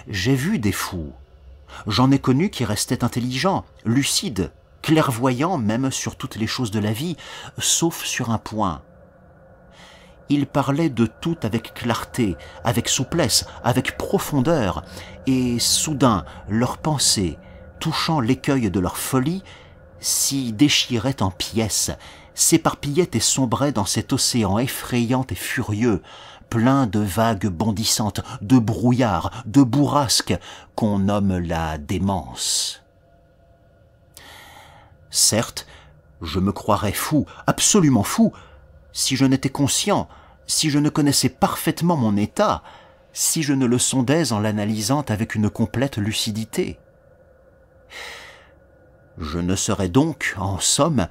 J'ai vu des fous, j'en ai connu qui restaient intelligents, lucides, clairvoyants même sur toutes les choses de la vie, sauf sur un point. Ils parlaient de tout avec clarté, avec souplesse, avec profondeur, et soudain leurs pensées, touchant l'écueil de leur folie, s'y déchiraient en pièces, s'éparpillaient et sombraient dans cet océan effrayant et furieux, plein de vagues bondissantes, de brouillards, de bourrasques, qu'on nomme la démence. Certes, je me croirais fou, absolument fou, si je n'étais conscient, si je ne connaissais parfaitement mon état, si je ne le sondais en l'analysant avec une complète lucidité. Je ne serais donc, en somme,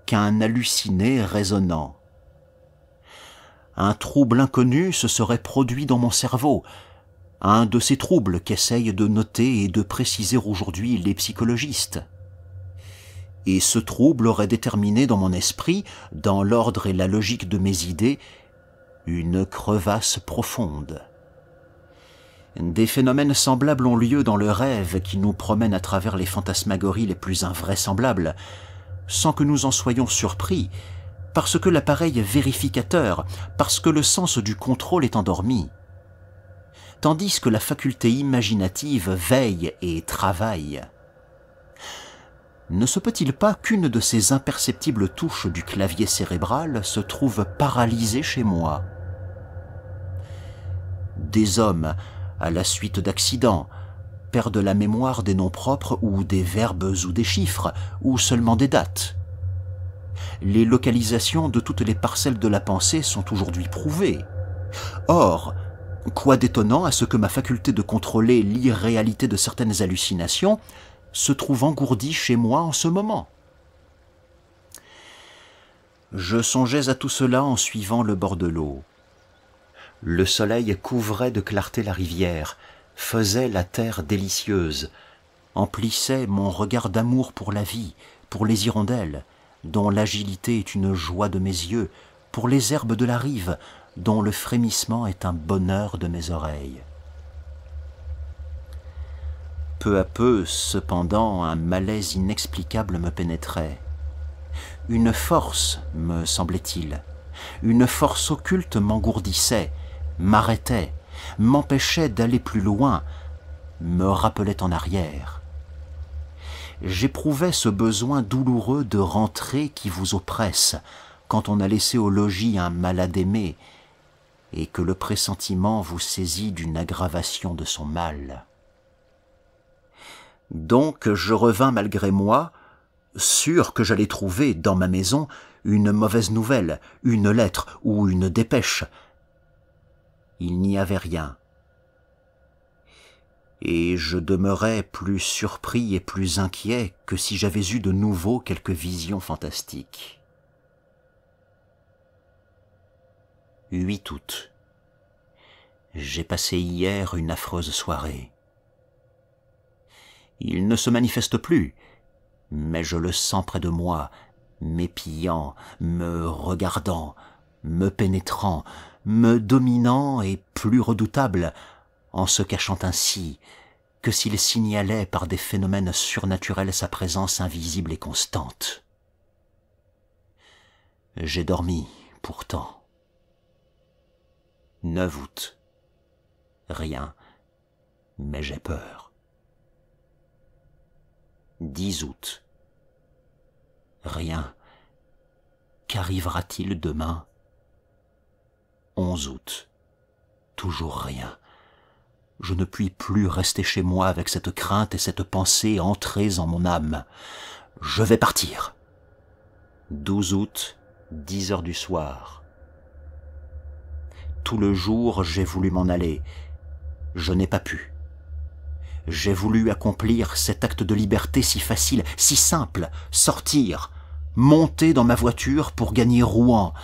qu'un halluciné raisonnant. Un trouble inconnu se serait produit dans mon cerveau, un de ces troubles qu'essayent de noter et de préciser aujourd'hui les psychologistes. Et ce trouble aurait déterminé dans mon esprit, dans l'ordre et la logique de mes idées, une crevasse profonde. Des phénomènes semblables ont lieu dans le rêve qui nous promène à travers les fantasmagories les plus invraisemblables, sans que nous en soyons surpris, parce que l'appareil est vérificateur, parce que le sens du contrôle est endormi, tandis que la faculté imaginative veille et travaille. Ne se peut-il pas qu'une de ces imperceptibles touches du clavier cérébral se trouve paralysée chez moi? Des hommes, à la suite d'accidents, perdent la mémoire des noms propres ou des verbes ou des chiffres, ou seulement des dates. Les localisations de toutes les parcelles de la pensée sont aujourd'hui prouvées. Or, quoi d'étonnant à ce que ma faculté de contrôler l'irréalité de certaines hallucinations se trouve engourdie chez moi en ce moment. Je songeais à tout cela en suivant le bord de l'eau. Le soleil couvrait de clarté la rivière, faisait la terre délicieuse, emplissait mon regard d'amour pour la vie, pour les hirondelles, dont l'agilité est une joie de mes yeux, pour les herbes de la rive, dont le frémissement est un bonheur de mes oreilles. Peu à peu, cependant, un malaise inexplicable me pénétrait. Une force, me semblait-il, une force occulte m'engourdissait, m'arrêtait, m'empêchait d'aller plus loin, me rappelait en arrière. J'éprouvais ce besoin douloureux de rentrer qui vous oppresse quand on a laissé au logis un malade aimé et que le pressentiment vous saisit d'une aggravation de son mal. Donc je revins malgré moi, sûr que j'allais trouver dans ma maison une mauvaise nouvelle, une lettre ou une dépêche. Il n'y avait rien. Et je demeurais plus surpris et plus inquiet que si j'avais eu de nouveau quelque vision fantastique. 8 août. J'ai passé hier une affreuse soirée. Il ne se manifeste plus, mais je le sens près de moi, m'épiant, me regardant, me pénétrant, me dominant et plus redoutable, en se cachant ainsi que s'il signalait par des phénomènes surnaturels sa présence invisible et constante. J'ai dormi, pourtant. 9 août. Rien, mais j'ai peur. 10 août. Rien. Qu'arrivera-t-il demain? 11 août. Toujours rien. Je ne puis plus rester chez moi avec cette crainte et cette pensée entrées en mon âme. Je vais partir. 12 août, 10 heures du soir. Tout le jour, j'ai voulu m'en aller. Je n'ai pas pu. J'ai voulu accomplir cet acte de liberté si facile, si simple, sortir, monter dans ma voiture pour gagner Rouen.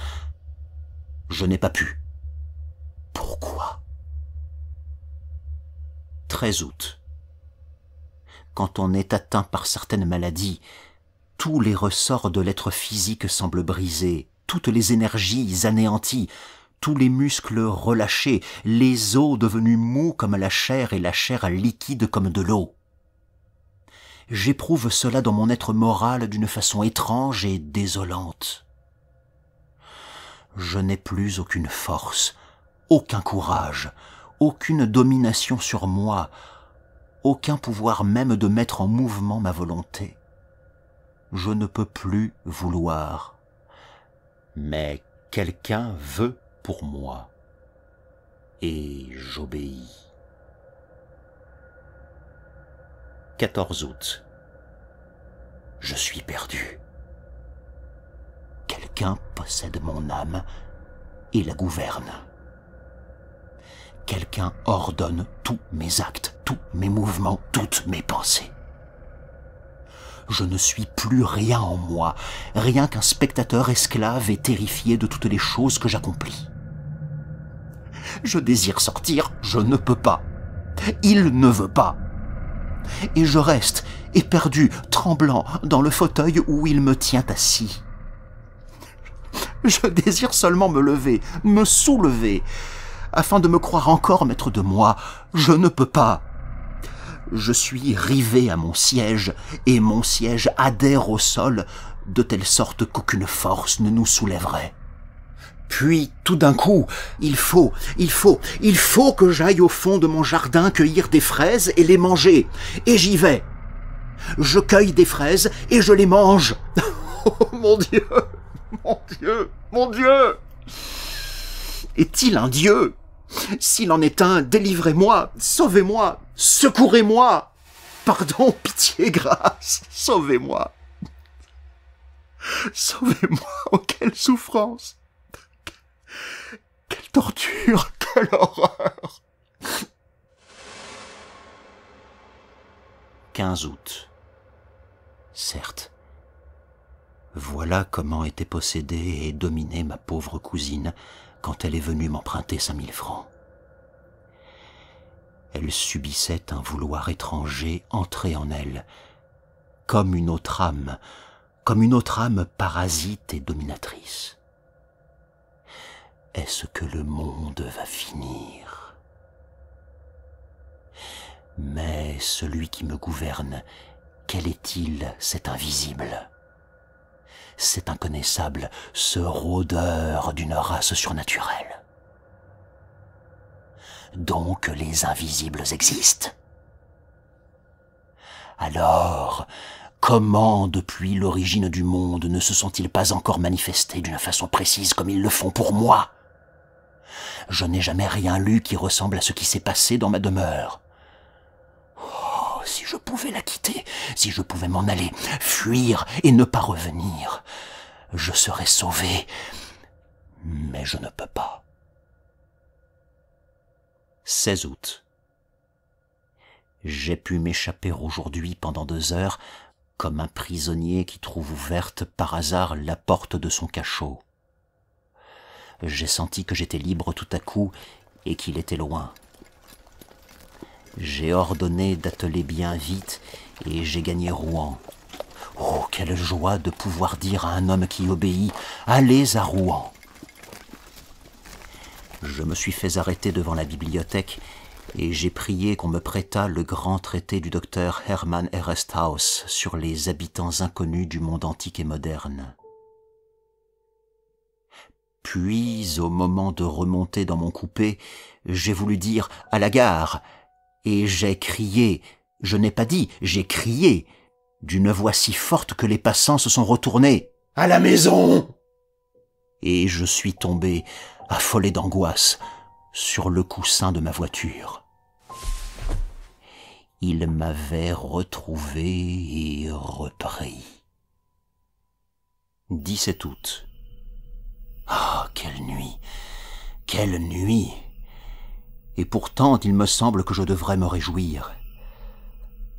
Je n'ai pas pu. Pourquoi? 13 août. Quand on est atteint par certaines maladies, tous les ressorts de l'être physique semblent brisés, toutes les énergies anéanties, tous les muscles relâchés, les os devenus mous comme la chair et la chair liquide comme de l'eau. J'éprouve cela dans mon être moral d'une façon étrange et désolante. Je n'ai plus aucune force, aucun courage, aucune domination sur moi, aucun pouvoir même de mettre en mouvement ma volonté. Je ne peux plus vouloir. Mais quelqu'un veut pour moi. Et j'obéis. 14 août. Je suis perdu. Quelqu'un possède mon âme et la gouverne. Quelqu'un ordonne tous mes actes, tous mes mouvements, toutes mes pensées. Je ne suis plus rien en moi, rien qu'un spectateur esclave et terrifié de toutes les choses que j'accomplis. Je désire sortir, je ne peux pas. Il ne veut pas. Et je reste, éperdu, tremblant, dans le fauteuil où il me tient assis. Je désire seulement me lever, me soulever, afin de me croire encore maître de moi. Je ne peux pas. Je suis rivé à mon siège, et mon siège adhère au sol, de telle sorte qu'aucune force ne nous soulèverait. Puis, tout d'un coup, il faut que j'aille au fond de mon jardin cueillir des fraises et les manger. Et j'y vais. Je cueille des fraises et je les mange. Oh, mon Dieu, mon Dieu, mon Dieu! Est-il un Dieu? S'il en est un, délivrez-moi, sauvez-moi, secourez-moi. Pardon, pitié, grâce, sauvez-moi. Sauvez-moi, oh quelle souffrance. Quelle torture, quelle horreur. 15 août. Certes, voilà comment était possédée et dominée ma pauvre cousine quand elle est venue m'emprunter 5000 francs. Elle subissait un vouloir étranger entrer en elle, comme une autre âme parasite et dominatrice. Est-ce que le monde va finir? Mais celui qui me gouverne, quel est-il, cet invisible, cet inconnaissable, ce rôdeur d'une race surnaturelle? Donc les invisibles existent. Alors, comment, depuis l'origine du monde, ne se sont-ils pas encore manifestés d'une façon précise comme ils le font pour moi? Je n'ai jamais rien lu qui ressemble à ce qui s'est passé dans ma demeure. Oh, si je pouvais la quitter, si je pouvais m'en aller, fuir et ne pas revenir, je serais sauvé, mais je ne peux pas. 16 août. J'ai pu m'échapper aujourd'hui pendant 2 heures, comme un prisonnier qui trouve ouverte par hasard la porte de son cachot. J'ai senti que j'étais libre tout à coup et qu'il était loin. J'ai ordonné d'atteler bien vite et j'ai gagné Rouen. Oh, quelle joie de pouvoir dire à un homme qui obéit « Allez à Rouen !» Je me suis fait arrêter devant la bibliothèque et j'ai prié qu'on me prêtât le grand traité du docteur Hermann Heresthaus sur les habitants inconnus du monde antique et moderne. Puis, au moment de remonter dans mon coupé, j'ai voulu dire « à la gare » et j'ai crié, je n'ai pas dit, j'ai crié, d'une voix si forte que les passants se sont retournés. « À la maison !» Et je suis tombé, affolé d'angoisse, sur le coussin de ma voiture. Il m'avait retrouvé et repris. 17 août. Ah, quelle nuit! Quelle nuit! Et pourtant, il me semble que je devrais me réjouir.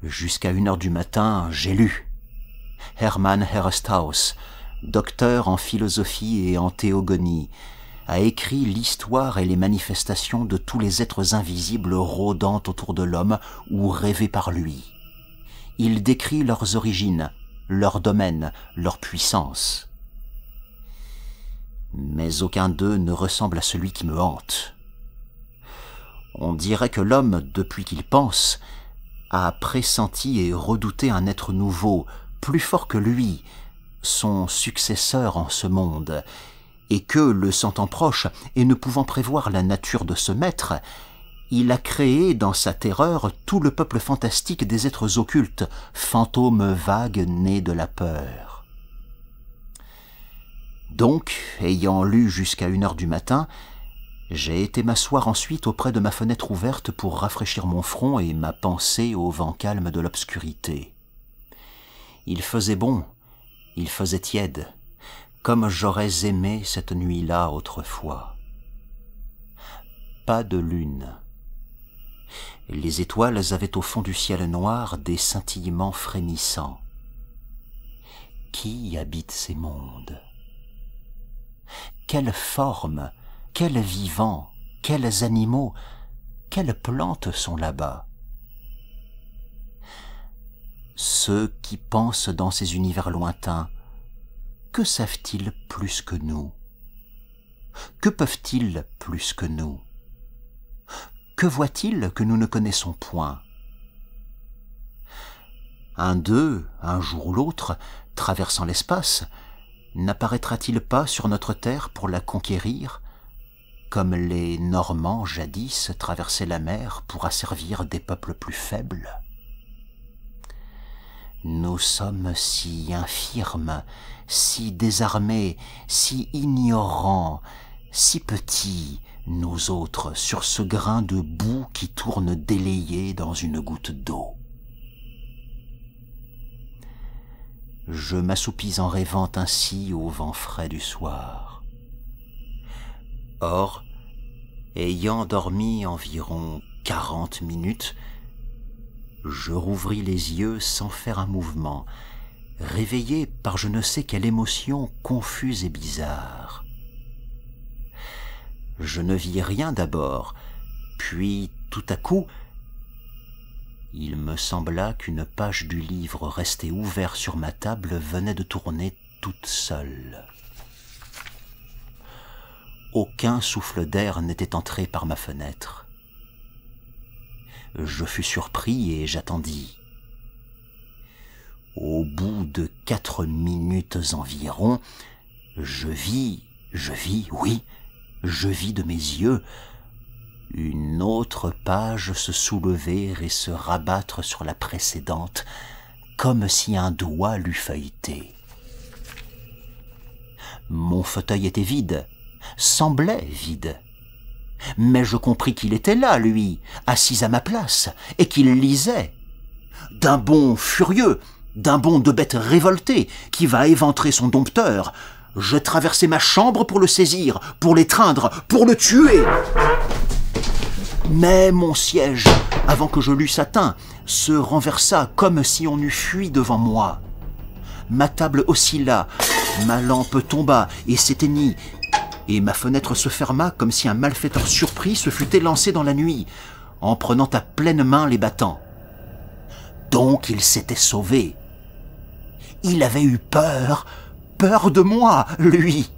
Jusqu'à 1 heure du matin, j'ai lu. Hermann Heresthaus, docteur en philosophie et en théogonie, a écrit l'histoire et les manifestations de tous les êtres invisibles rôdant autour de l'homme ou rêvés par lui. Il décrit leurs origines, leurs domaines, leur puissance. Mais aucun d'eux ne ressemble à celui qui me hante. On dirait que l'homme, depuis qu'il pense, a pressenti et redouté un être nouveau, plus fort que lui, son successeur en ce monde, et que, le sentant proche et ne pouvant prévoir la nature de ce maître, il a créé dans sa terreur tout le peuple fantastique des êtres occultes, fantômes vagues nés de la peur. Donc, ayant lu jusqu'à 1 heure du matin, j'ai été m'asseoir ensuite auprès de ma fenêtre ouverte pour rafraîchir mon front et ma pensée au vent calme de l'obscurité. Il faisait bon, il faisait tiède, comme j'aurais aimé cette nuit-là autrefois. Pas de lune. Les étoiles avaient au fond du ciel noir des scintillements frémissants. Qui habite ces mondes? Quelles formes, quels vivants, quels animaux, quelles plantes sont là-bas? Ceux qui pensent dans ces univers lointains, que savent-ils plus que nous? Que peuvent-ils plus que nous? Que voient-ils que nous ne connaissons point? Un d'eux, un jour ou l'autre, traversant l'espace, n'apparaîtra-t-il pas sur notre terre pour la conquérir, comme les Normands jadis traversaient la mer pour asservir des peuples plus faibles? Nous sommes si infirmes, si désarmés, si ignorants, si petits, nous autres, sur ce grain de boue qui tourne délayé dans une goutte d'eau. Je m'assoupis en rêvant ainsi au vent frais du soir. Or, ayant dormi environ 40 minutes, je rouvris les yeux sans faire un mouvement, réveillé par je ne sais quelle émotion confuse et bizarre. Je ne vis rien d'abord, puis tout à coup, il me sembla qu'une page du livre resté ouvert sur ma table venait de tourner toute seule. Aucun souffle d'air n'était entré par ma fenêtre. Je fus surpris et j'attendis. Au bout de 4 minutes environ, je vis de mes yeux une autre page se soulever et se rabattre sur la précédente, comme si un doigt l'eût feuilleté. Mon fauteuil était vide, semblait vide. Mais je compris qu'il était là, lui, assis à ma place, et qu'il lisait. D'un bond furieux, d'un bond de bête révoltée, qui va éventrer son dompteur, je traversai ma chambre pour le saisir, pour l'étreindre, pour le tuer. Mais mon siège, avant que je l'eusse atteint, se renversa comme si on eût fui devant moi. Ma table oscilla, ma lampe tomba et s'éteignit, et ma fenêtre se ferma comme si un malfaiteur surpris se fût élancé dans la nuit, en prenant à pleine main les battants. Donc il s'était sauvé. Il avait eu peur de moi, lui.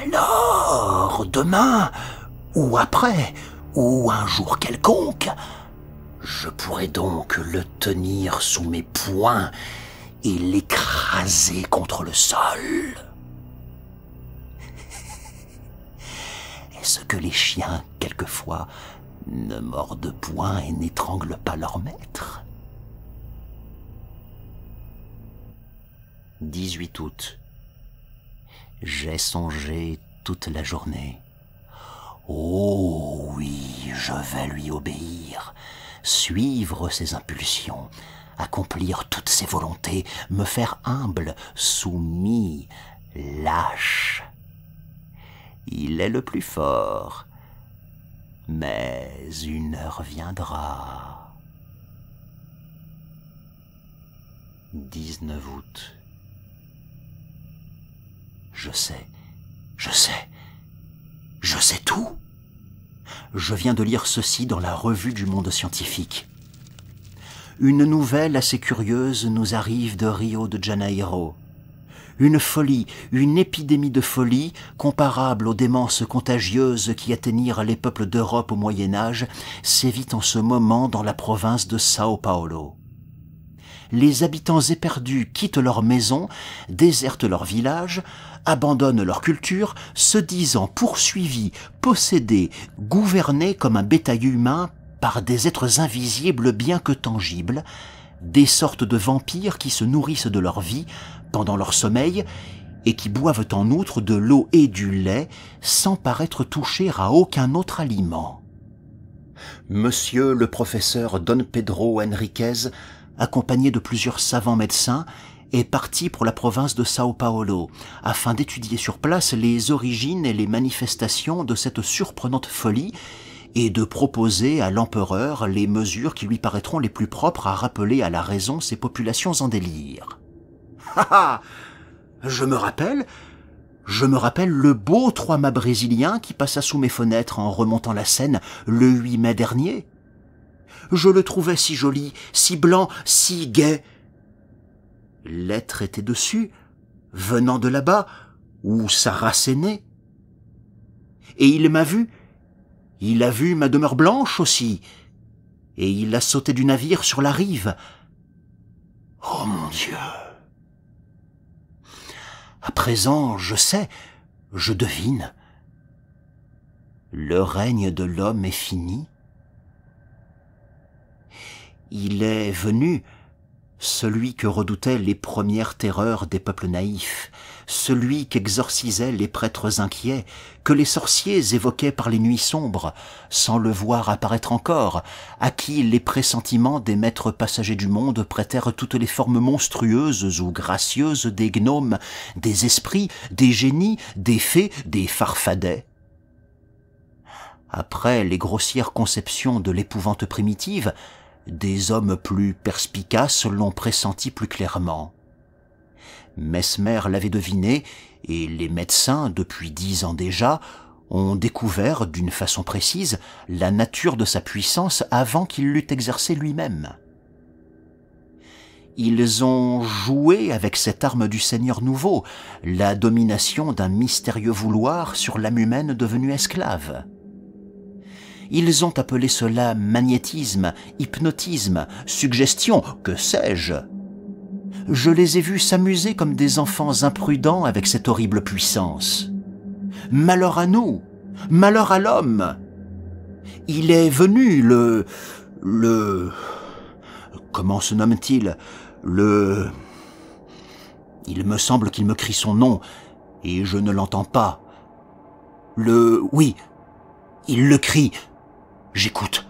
Alors, demain, ou après, ou un jour quelconque, je pourrai donc le tenir sous mes poings et l'écraser contre le sol. Est-ce que les chiens, quelquefois, ne mordent point et n'étranglent pas leur maître? 18 août. J'ai songé toute la journée. Oh oui, je vais lui obéir, suivre ses impulsions, accomplir toutes ses volontés, me faire humble, soumis, lâche. Il est le plus fort, mais une heure viendra. 19 août. Je sais tout. Je viens de lire ceci dans la revue du Monde scientifique. Une nouvelle assez curieuse nous arrive de Rio de Janeiro. Une folie, une épidémie de folie, comparable aux démences contagieuses qui atteignirent les peuples d'Europe au Moyen-Âge, sévit en ce moment dans la province de Sao Paulo. Les habitants éperdus quittent leur maison, désertent leur village, abandonnent leur culture, se disant poursuivis, possédés, gouvernés comme un bétail humain par des êtres invisibles bien que tangibles, des sortes de vampires qui se nourrissent de leur vie pendant leur sommeil et qui boivent en outre de l'eau et du lait sans paraître toucher à aucun autre aliment. Monsieur le professeur Don Pedro Henriquez, accompagné de plusieurs savants médecins, est parti pour la province de Sao Paulo, afin d'étudier sur place les origines et les manifestations de cette surprenante folie et de proposer à l'empereur les mesures qui lui paraîtront les plus propres à rappeler à la raison ces populations en délire. Ha ha! Je me rappelle le beau 3-mâts brésilien qui passa sous mes fenêtres en remontant la Seine le 8 mai dernier. Je le trouvais si joli, si blanc, si gai. L'être était dessus, venant de là-bas, où sa race est née. Et il m'a vu, il a vu ma demeure blanche aussi, et il a sauté du navire sur la rive. Oh mon Dieu! À présent, je sais, je devine. Le règne de l'homme est fini. Il est venu, celui que redoutaient les premières terreurs des peuples naïfs, celui qu'exorcisaient les prêtres inquiets, que les sorciers évoquaient par les nuits sombres, sans le voir apparaître encore, à qui les pressentiments des maîtres passagers du monde prêtèrent toutes les formes monstrueuses ou gracieuses des gnomes, des esprits, des génies, des fées, des farfadets. Après les grossières conceptions de l'épouvante primitive, des hommes plus perspicaces l'ont pressenti plus clairement. Mesmer l'avait deviné, et les médecins, depuis 10 ans déjà, ont découvert d'une façon précise la nature de sa puissance avant qu'il l'eût exercée lui-même. Ils ont joué avec cette arme du Seigneur nouveau, la domination d'un mystérieux vouloir sur l'âme humaine devenue esclave. Ils ont appelé cela magnétisme, hypnotisme, suggestion, que sais-je. Je les ai vus s'amuser comme des enfants imprudents avec cette horrible puissance. Malheur à nous, malheur à l'homme. Il est venu comment se nomme-t-il? Il me semble qu'il me crie son nom, et je ne l'entends pas. Oui, il le crie. J'écoute.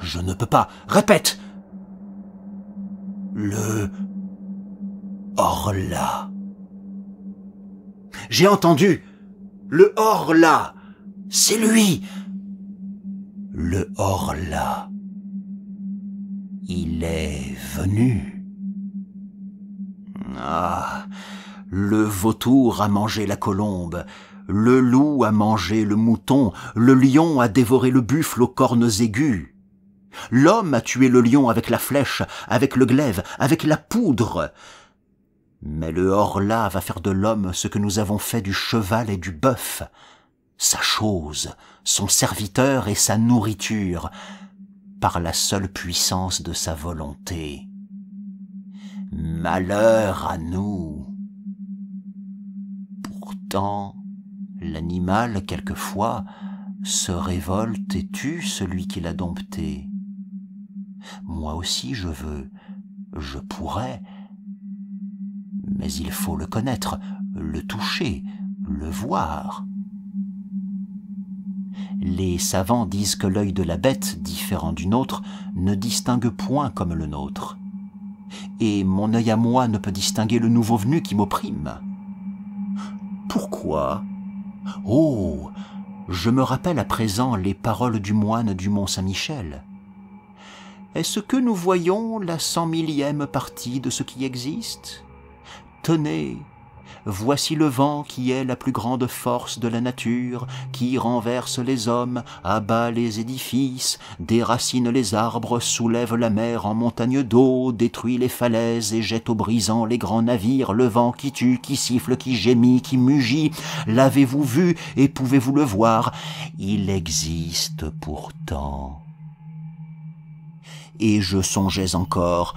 Je ne peux pas. Répète. Le Horla. J'ai entendu. Le Horla. C'est lui. Le Horla. Il est venu. Ah, le vautour a mangé la colombe. Le loup a mangé le mouton, le lion a dévoré le buffle aux cornes aiguës. L'homme a tué le lion avec la flèche, avec le glaive, avec la poudre. Mais le Horla va faire de l'homme ce que nous avons fait du cheval et du bœuf, sa chose, son serviteur et sa nourriture, par la seule puissance de sa volonté. Malheur à nous! Pourtant, l'animal, quelquefois, se révolte et tue celui qui l'a dompté. Moi aussi je veux, je pourrais, mais il faut le connaître, le toucher, le voir. Les savants disent que l'œil de la bête, différent du nôtre, ne distingue point comme le nôtre. Et mon œil à moi ne peut distinguer le nouveau venu qui m'opprime. Pourquoi? Oh, je me rappelle à présent les paroles du moine du Mont-Saint-Michel. Est-ce que nous voyons la 100 000e partie de ce qui existe? Tenez, voici le vent qui est la plus grande force de la nature, qui renverse les hommes, abat les édifices, déracine les arbres, soulève la mer en montagne d'eau, détruit les falaises et jette au brisant les grands navires, le vent qui tue, qui siffle, qui gémit, qui mugit. L'avez-vous vu et pouvez-vous le voir? Il existe pourtant. Et je songeais encore,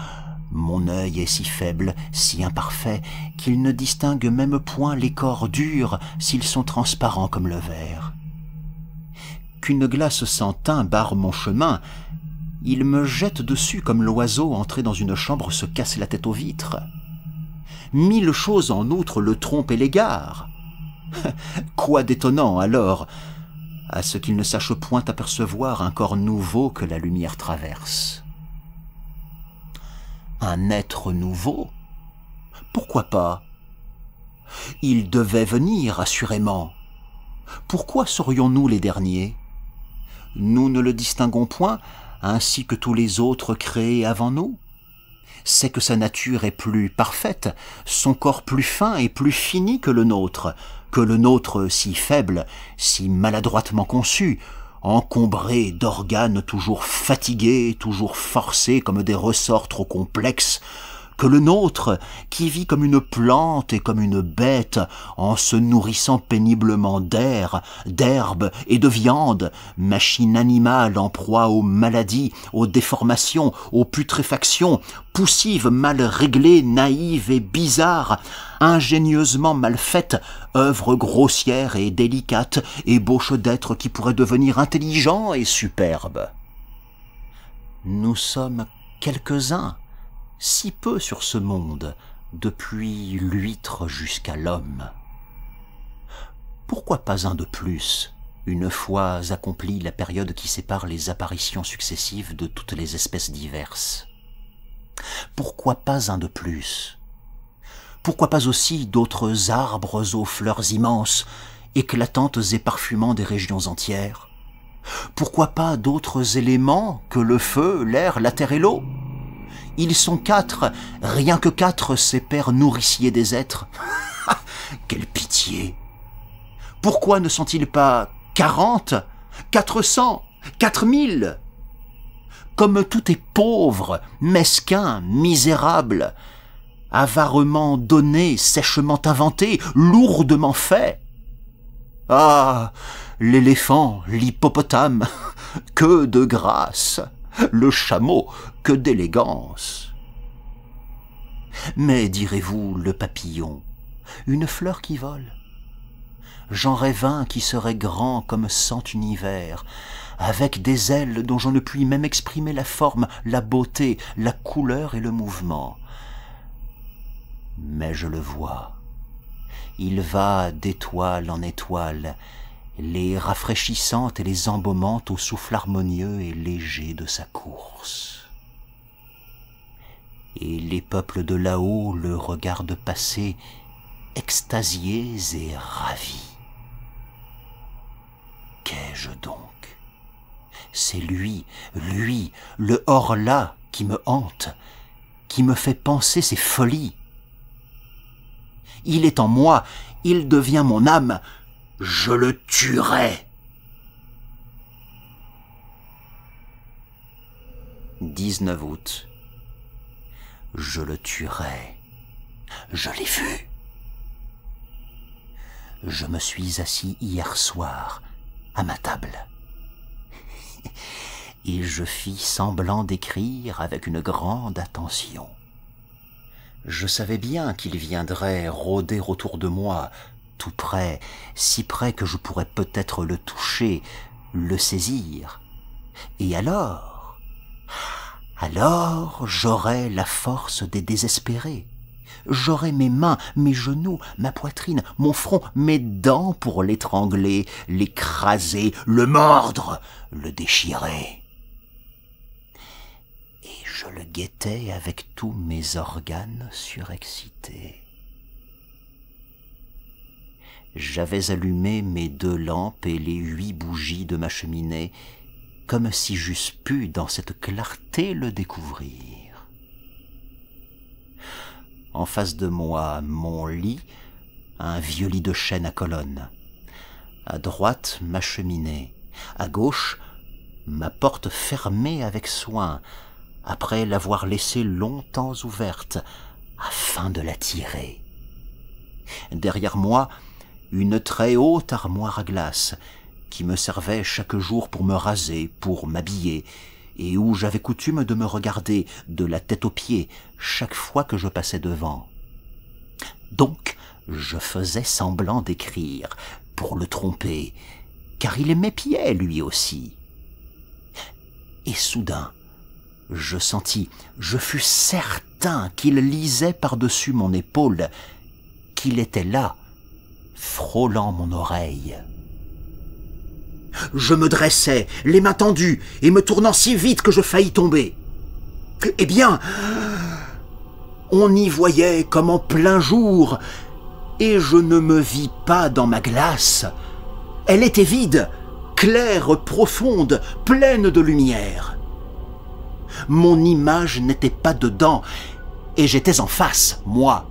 mon œil est si faible, si imparfait, qu'il ne distingue même point les corps durs s'ils sont transparents comme le verre. Qu'une glace sans teint barre mon chemin, il me jette dessus comme l'oiseau entré dans une chambre se casse la tête aux vitres. 1000 choses en outre le trompent et l'égarent. Quoi d'étonnant alors, à ce qu'il ne sache point apercevoir un corps nouveau que la lumière traverse. Un être nouveau? Pourquoi pas? Il devait venir, assurément. Pourquoi serions-nous les derniers? Nous ne le distinguons point, ainsi que tous les autres créés avant nous. C'est que sa nature est plus parfaite, son corps plus fin et plus fini que le nôtre si faible, si maladroitement conçu, encombré d'organes toujours fatigués, toujours forcés comme des ressorts trop complexes, que le nôtre, qui vit comme une plante et comme une bête, en se nourrissant péniblement d'air, d'herbe et de viande, machine animale en proie aux maladies, aux déformations, aux putréfactions, poussive mal réglée, naïve et bizarre, ingénieusement mal faite, œuvre grossière et délicate, ébauche d'êtres qui pourraient devenir intelligents et superbes. Nous sommes quelques-uns, si peu sur ce monde, depuis l'huître jusqu'à l'homme. Pourquoi pas un de plus, une fois accomplie la période qui sépare les apparitions successives de toutes les espèces diverses? Pourquoi pas un de plus? Pourquoi pas aussi d'autres arbres aux fleurs immenses, éclatantes et parfumant des régions entières? Pourquoi pas d'autres éléments que le feu, l'air, la terre et l'eau? Ils sont 4, rien que 4, ces pères nourriciers des êtres. Quelle pitié! Pourquoi ne sont-ils pas 40, 400, 4000? Comme tout est pauvre, mesquin, misérable, avarement donné, sèchement inventé, lourdement fait. Ah, l'éléphant, l'hippopotame, que de grâce! Le chameau, que d'élégance! Mais direz-vous, le papillon, une fleur qui vole? J'en rêve un qui serait grand comme 100 univers, avec des ailes dont je ne puis même exprimer la forme, la beauté, la couleur et le mouvement. Mais je le vois, il va d'étoile en étoile, les rafraîchissant et les embaumant au souffle harmonieux et léger de sa course. Et les peuples de là-haut le regardent passer, extasiés et ravis. Qu'ai-je donc? C'est lui, le Horla qui me hante, qui me fait penser ces folies. Il est en moi, il devient mon âme, je le tuerai. 19 août. Je le tuerai. Je l'ai vu. Je me suis assis hier soir à ma table et je fis semblant d'écrire avec une grande attention. Je savais bien qu'il viendrait rôder autour de moi, tout près, si près que je pourrais peut-être le toucher, le saisir. Et alors j'aurais la force des désespérés. J'aurais mes mains, mes genoux, ma poitrine, mon front, mes dents pour l'étrangler, l'écraser, le mordre, le déchirer. Et je le guettais avec tous mes organes surexcités. J'avais allumé mes 2 lampes et les 8 bougies de ma cheminée, comme si j'eusse pu, dans cette clarté, le découvrir. En face de moi, mon lit, un vieux lit de chêne à colonnes. À droite, ma cheminée. À gauche, ma porte fermée avec soin, après l'avoir laissée longtemps ouverte, afin de la tirer. Derrière moi, une très haute armoire à glace, qui me servait chaque jour pour me raser, pour m'habiller, et où j'avais coutume de me regarder de la tête aux pieds chaque fois que je passais devant. Donc, je faisais semblant d'écrire, pour le tromper, car il m'épiait lui aussi. Et soudain, je sentis, je fus certain qu'il lisait par-dessus mon épaule, qu'il était là, frôlant mon oreille. Je me dressai, les mains tendues, et me tournant si vite que je faillis tomber. Eh bien, on y voyait comme en plein jour, et je ne me vis pas dans ma glace. Elle était vide, claire, profonde, pleine de lumière. Mon image n'était pas dedans, et j'étais en face, moi.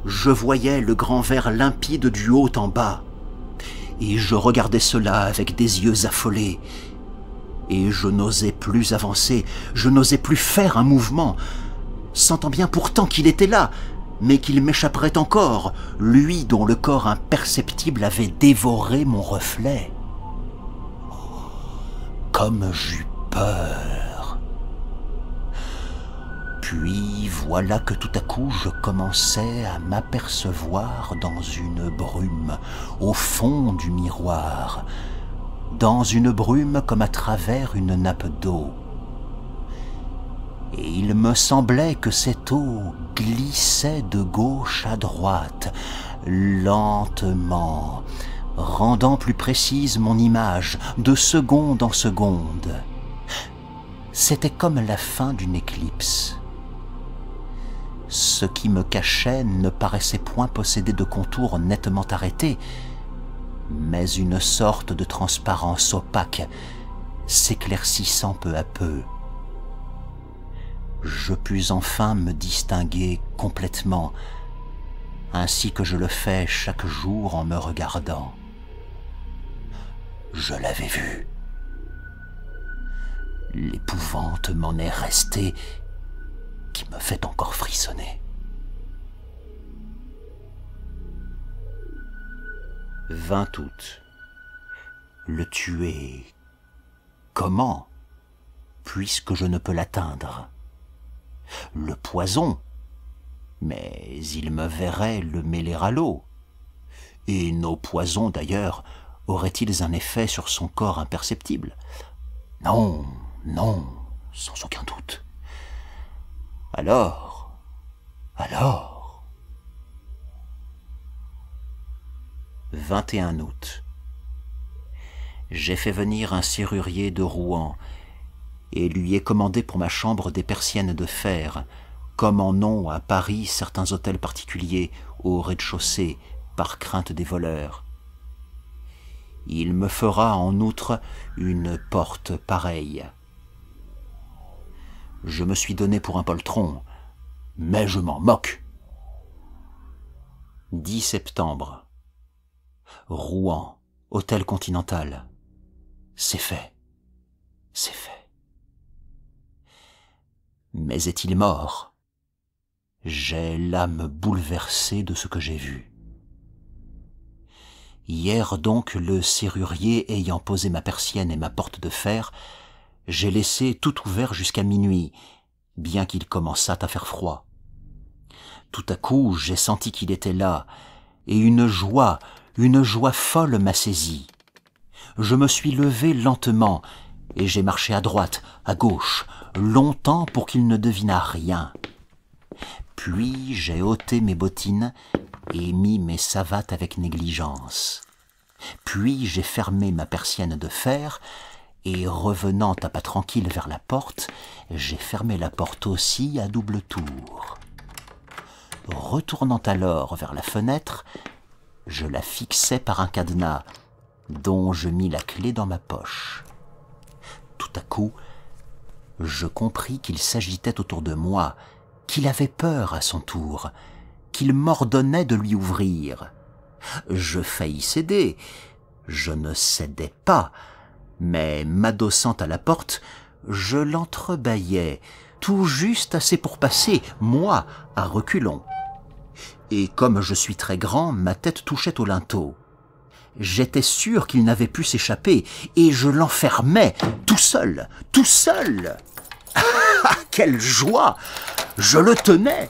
Je voyais le grand verre limpide du haut en bas, et je regardais cela avec des yeux affolés. Et je n'osais plus avancer, je n'osais plus faire un mouvement, sentant bien pourtant qu'il était là, mais qu'il m'échapperait encore, lui dont le corps imperceptible avait dévoré mon reflet. Comme j'eus peur. Puis voilà que tout à coup je commençais à m'apercevoir dans une brume, au fond du miroir, dans une brume comme à travers une nappe d'eau. Et il me semblait que cette eau glissait de gauche à droite, lentement, rendant plus précise mon image, de seconde en seconde. C'était comme la fin d'une éclipse. Ce qui me cachait ne paraissait point posséder de contours nettement arrêtés, mais une sorte de transparence opaque, s'éclaircissant peu à peu. Je pus enfin me distinguer complètement, ainsi que je le fais chaque jour en me regardant. Je l'avais vu. L'épouvante m'en est restée, qui me fait encore frissonner. 20 août. Le tuer. Comment, puisque je ne peux l'atteindre? Le poison, mais il me verrait le mêler à l'eau. Et nos poisons, d'ailleurs, auraient-ils un effet sur son corps imperceptible? Non, non, sans aucun doute. Alors... 21 août. J'ai fait venir un serrurier de Rouen et lui ai commandé pour ma chambre des persiennes de fer, comme en ont à Paris certains hôtels particuliers au rez-de-chaussée, par crainte des voleurs. Il me fera en outre une porte pareille. Je me suis donné pour un poltron, mais je m'en moque. 10 septembre. Rouen, hôtel Continental. C'est fait. C'est fait. Mais est-il mort? J'ai l'âme bouleversée de ce que j'ai vu. Hier donc, le serrurier ayant posé ma persienne et ma porte de fer, j'ai laissé tout ouvert jusqu'à minuit, bien qu'il commençât à faire froid. Tout à coup, j'ai senti qu'il était là, et une joie folle m'a saisi. Je me suis levé lentement, et j'ai marché à droite, à gauche, longtemps pour qu'il ne devinât rien. Puis j'ai ôté mes bottines et mis mes savates avec négligence. Puis j'ai fermé ma persienne de fer, et revenant à pas tranquille vers la porte, j'ai fermé la porte aussi à double tour. Retournant alors vers la fenêtre, je la fixai par un cadenas, dont je mis la clé dans ma poche. Tout à coup, je compris qu'il s'agitait autour de moi, qu'il avait peur à son tour, qu'il m'ordonnait de lui ouvrir. Je faillis céder, je ne cédais pas, mais m'adossant à la porte, je l'entrebâillais, tout juste assez pour passer, moi, à reculons. Et comme je suis très grand, ma tête touchait au linteau. J'étais sûr qu'il n'avait pu s'échapper, et je l'enfermais, tout seul, tout seul. Ah, quelle joie! Je le tenais.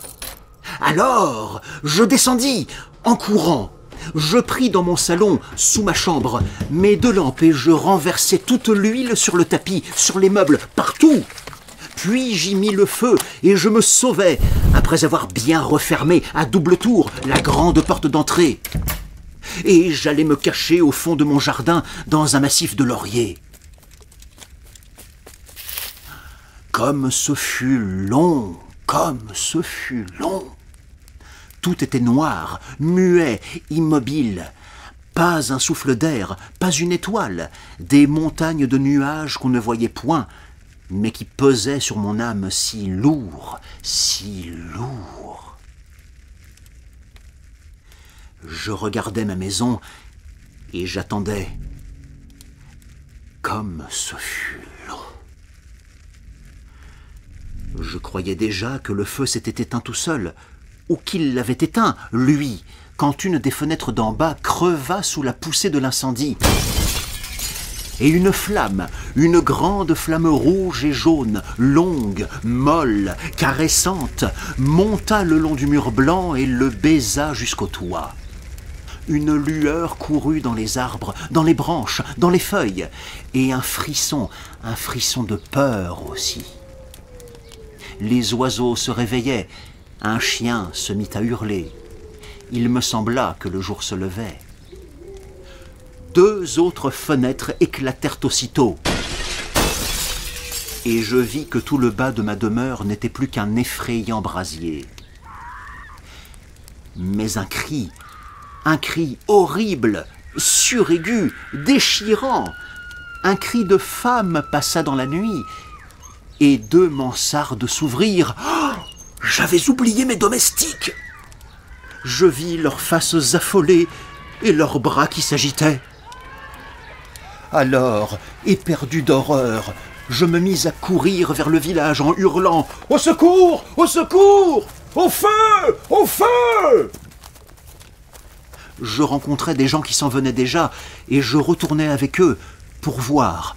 Alors, je descendis, en courant. Je pris dans mon salon, sous ma chambre, mes 2 lampes et je renversai toute l'huile sur le tapis, sur les meubles, partout. Puis j'y mis le feu et je me sauvai, après avoir bien refermé à double tour la grande porte d'entrée. Et j'allais me cacher au fond de mon jardin dans un massif de lauriers. Comme ce fut long, comme ce fut long. Tout était noir, muet, immobile. Pas un souffle d'air, pas une étoile, des montagnes de nuages qu'on ne voyait point, mais qui pesaient sur mon âme si lourd, si lourd. Je regardais ma maison et j'attendais. Comme ce fut long. Je croyais déjà que le feu s'était éteint tout seul, ou qu'il l'avait éteint, lui, quand une des fenêtres d'en bas creva sous la poussée de l'incendie. Et une flamme, une grande flamme rouge et jaune, longue, molle, caressante, monta le long du mur blanc et le baisa jusqu'au toit. Une lueur courut dans les arbres, dans les branches, dans les feuilles, et un frisson de peur aussi. Les oiseaux se réveillaient, un chien se mit à hurler. Il me sembla que le jour se levait. 2 autres fenêtres éclatèrent aussitôt. Et je vis que tout le bas de ma demeure n'était plus qu'un effrayant brasier. Mais un cri horrible, suraigu, déchirant, un cri de femme passa dans la nuit, et 2 mansardes s'ouvrirent. Oh, j'avais oublié mes domestiques. Je vis leurs faces affolées et leurs bras qui s'agitaient. Alors, éperdu d'horreur, je me mis à courir vers le village en hurlant « Au secours! Au secours! Au feu! Au feu !» Je rencontrais des gens qui s'en venaient déjà et je retournais avec eux pour voir.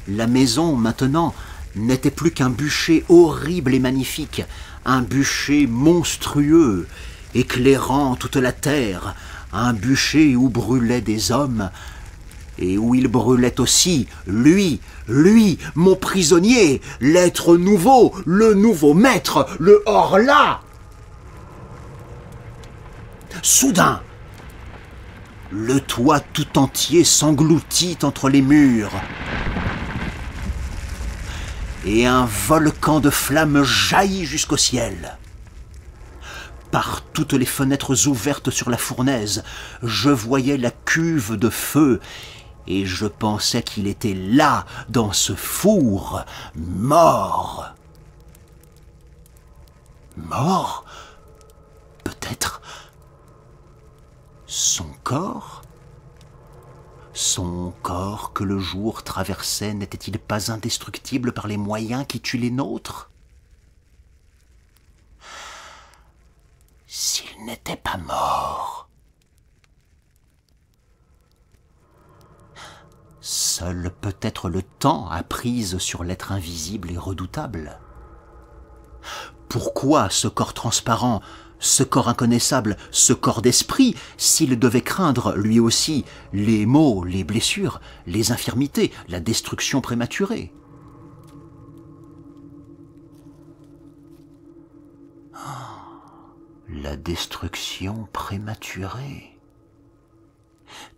La maison, maintenant, n'était plus qu'un bûcher horrible et magnifique, un bûcher monstrueux, éclairant toute la terre, un bûcher où brûlaient des hommes, et où il brûlait aussi, lui, mon prisonnier, l'être nouveau, le nouveau maître, le hors-là. Soudain, le toit tout entier s'engloutit entre les murs, et un volcan de flammes jaillit jusqu'au ciel. Par toutes les fenêtres ouvertes sur la fournaise, je voyais la cuve de feu, et je pensais qu'il était là, dans ce four, mort. Mort? Peut-être. Son corps? Son corps que le jour traversait n'était-il pas indestructible par les moyens qui tuent les nôtres? s'il n'était pas mort. Seul peut-être le temps a prise sur l'être invisible et redoutable. Pourquoi ce corps transparent, ce corps inconnaissable, ce corps d'esprit, s'il devait craindre, lui aussi, les maux, les blessures, les infirmités, la destruction prématurée? La destruction prématurée.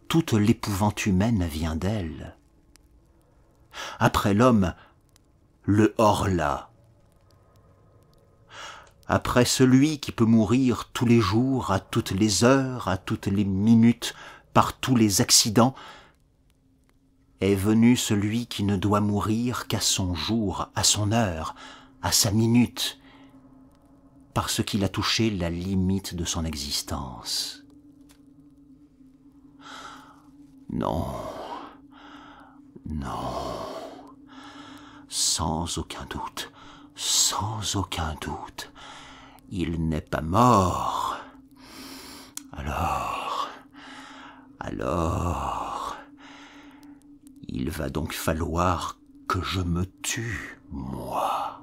Toute l'épouvante humaine vient d'elle. Après l'homme, le hors-là. Après celui qui peut mourir tous les jours, à toutes les heures, à toutes les minutes, par tous les accidents, est venu celui qui ne doit mourir qu'à son jour, à son heure, à sa minute, parce qu'il a touché la limite de son existence. Non, non, sans aucun doute, il n'est pas mort. Alors, il va donc falloir que je me tue, moi.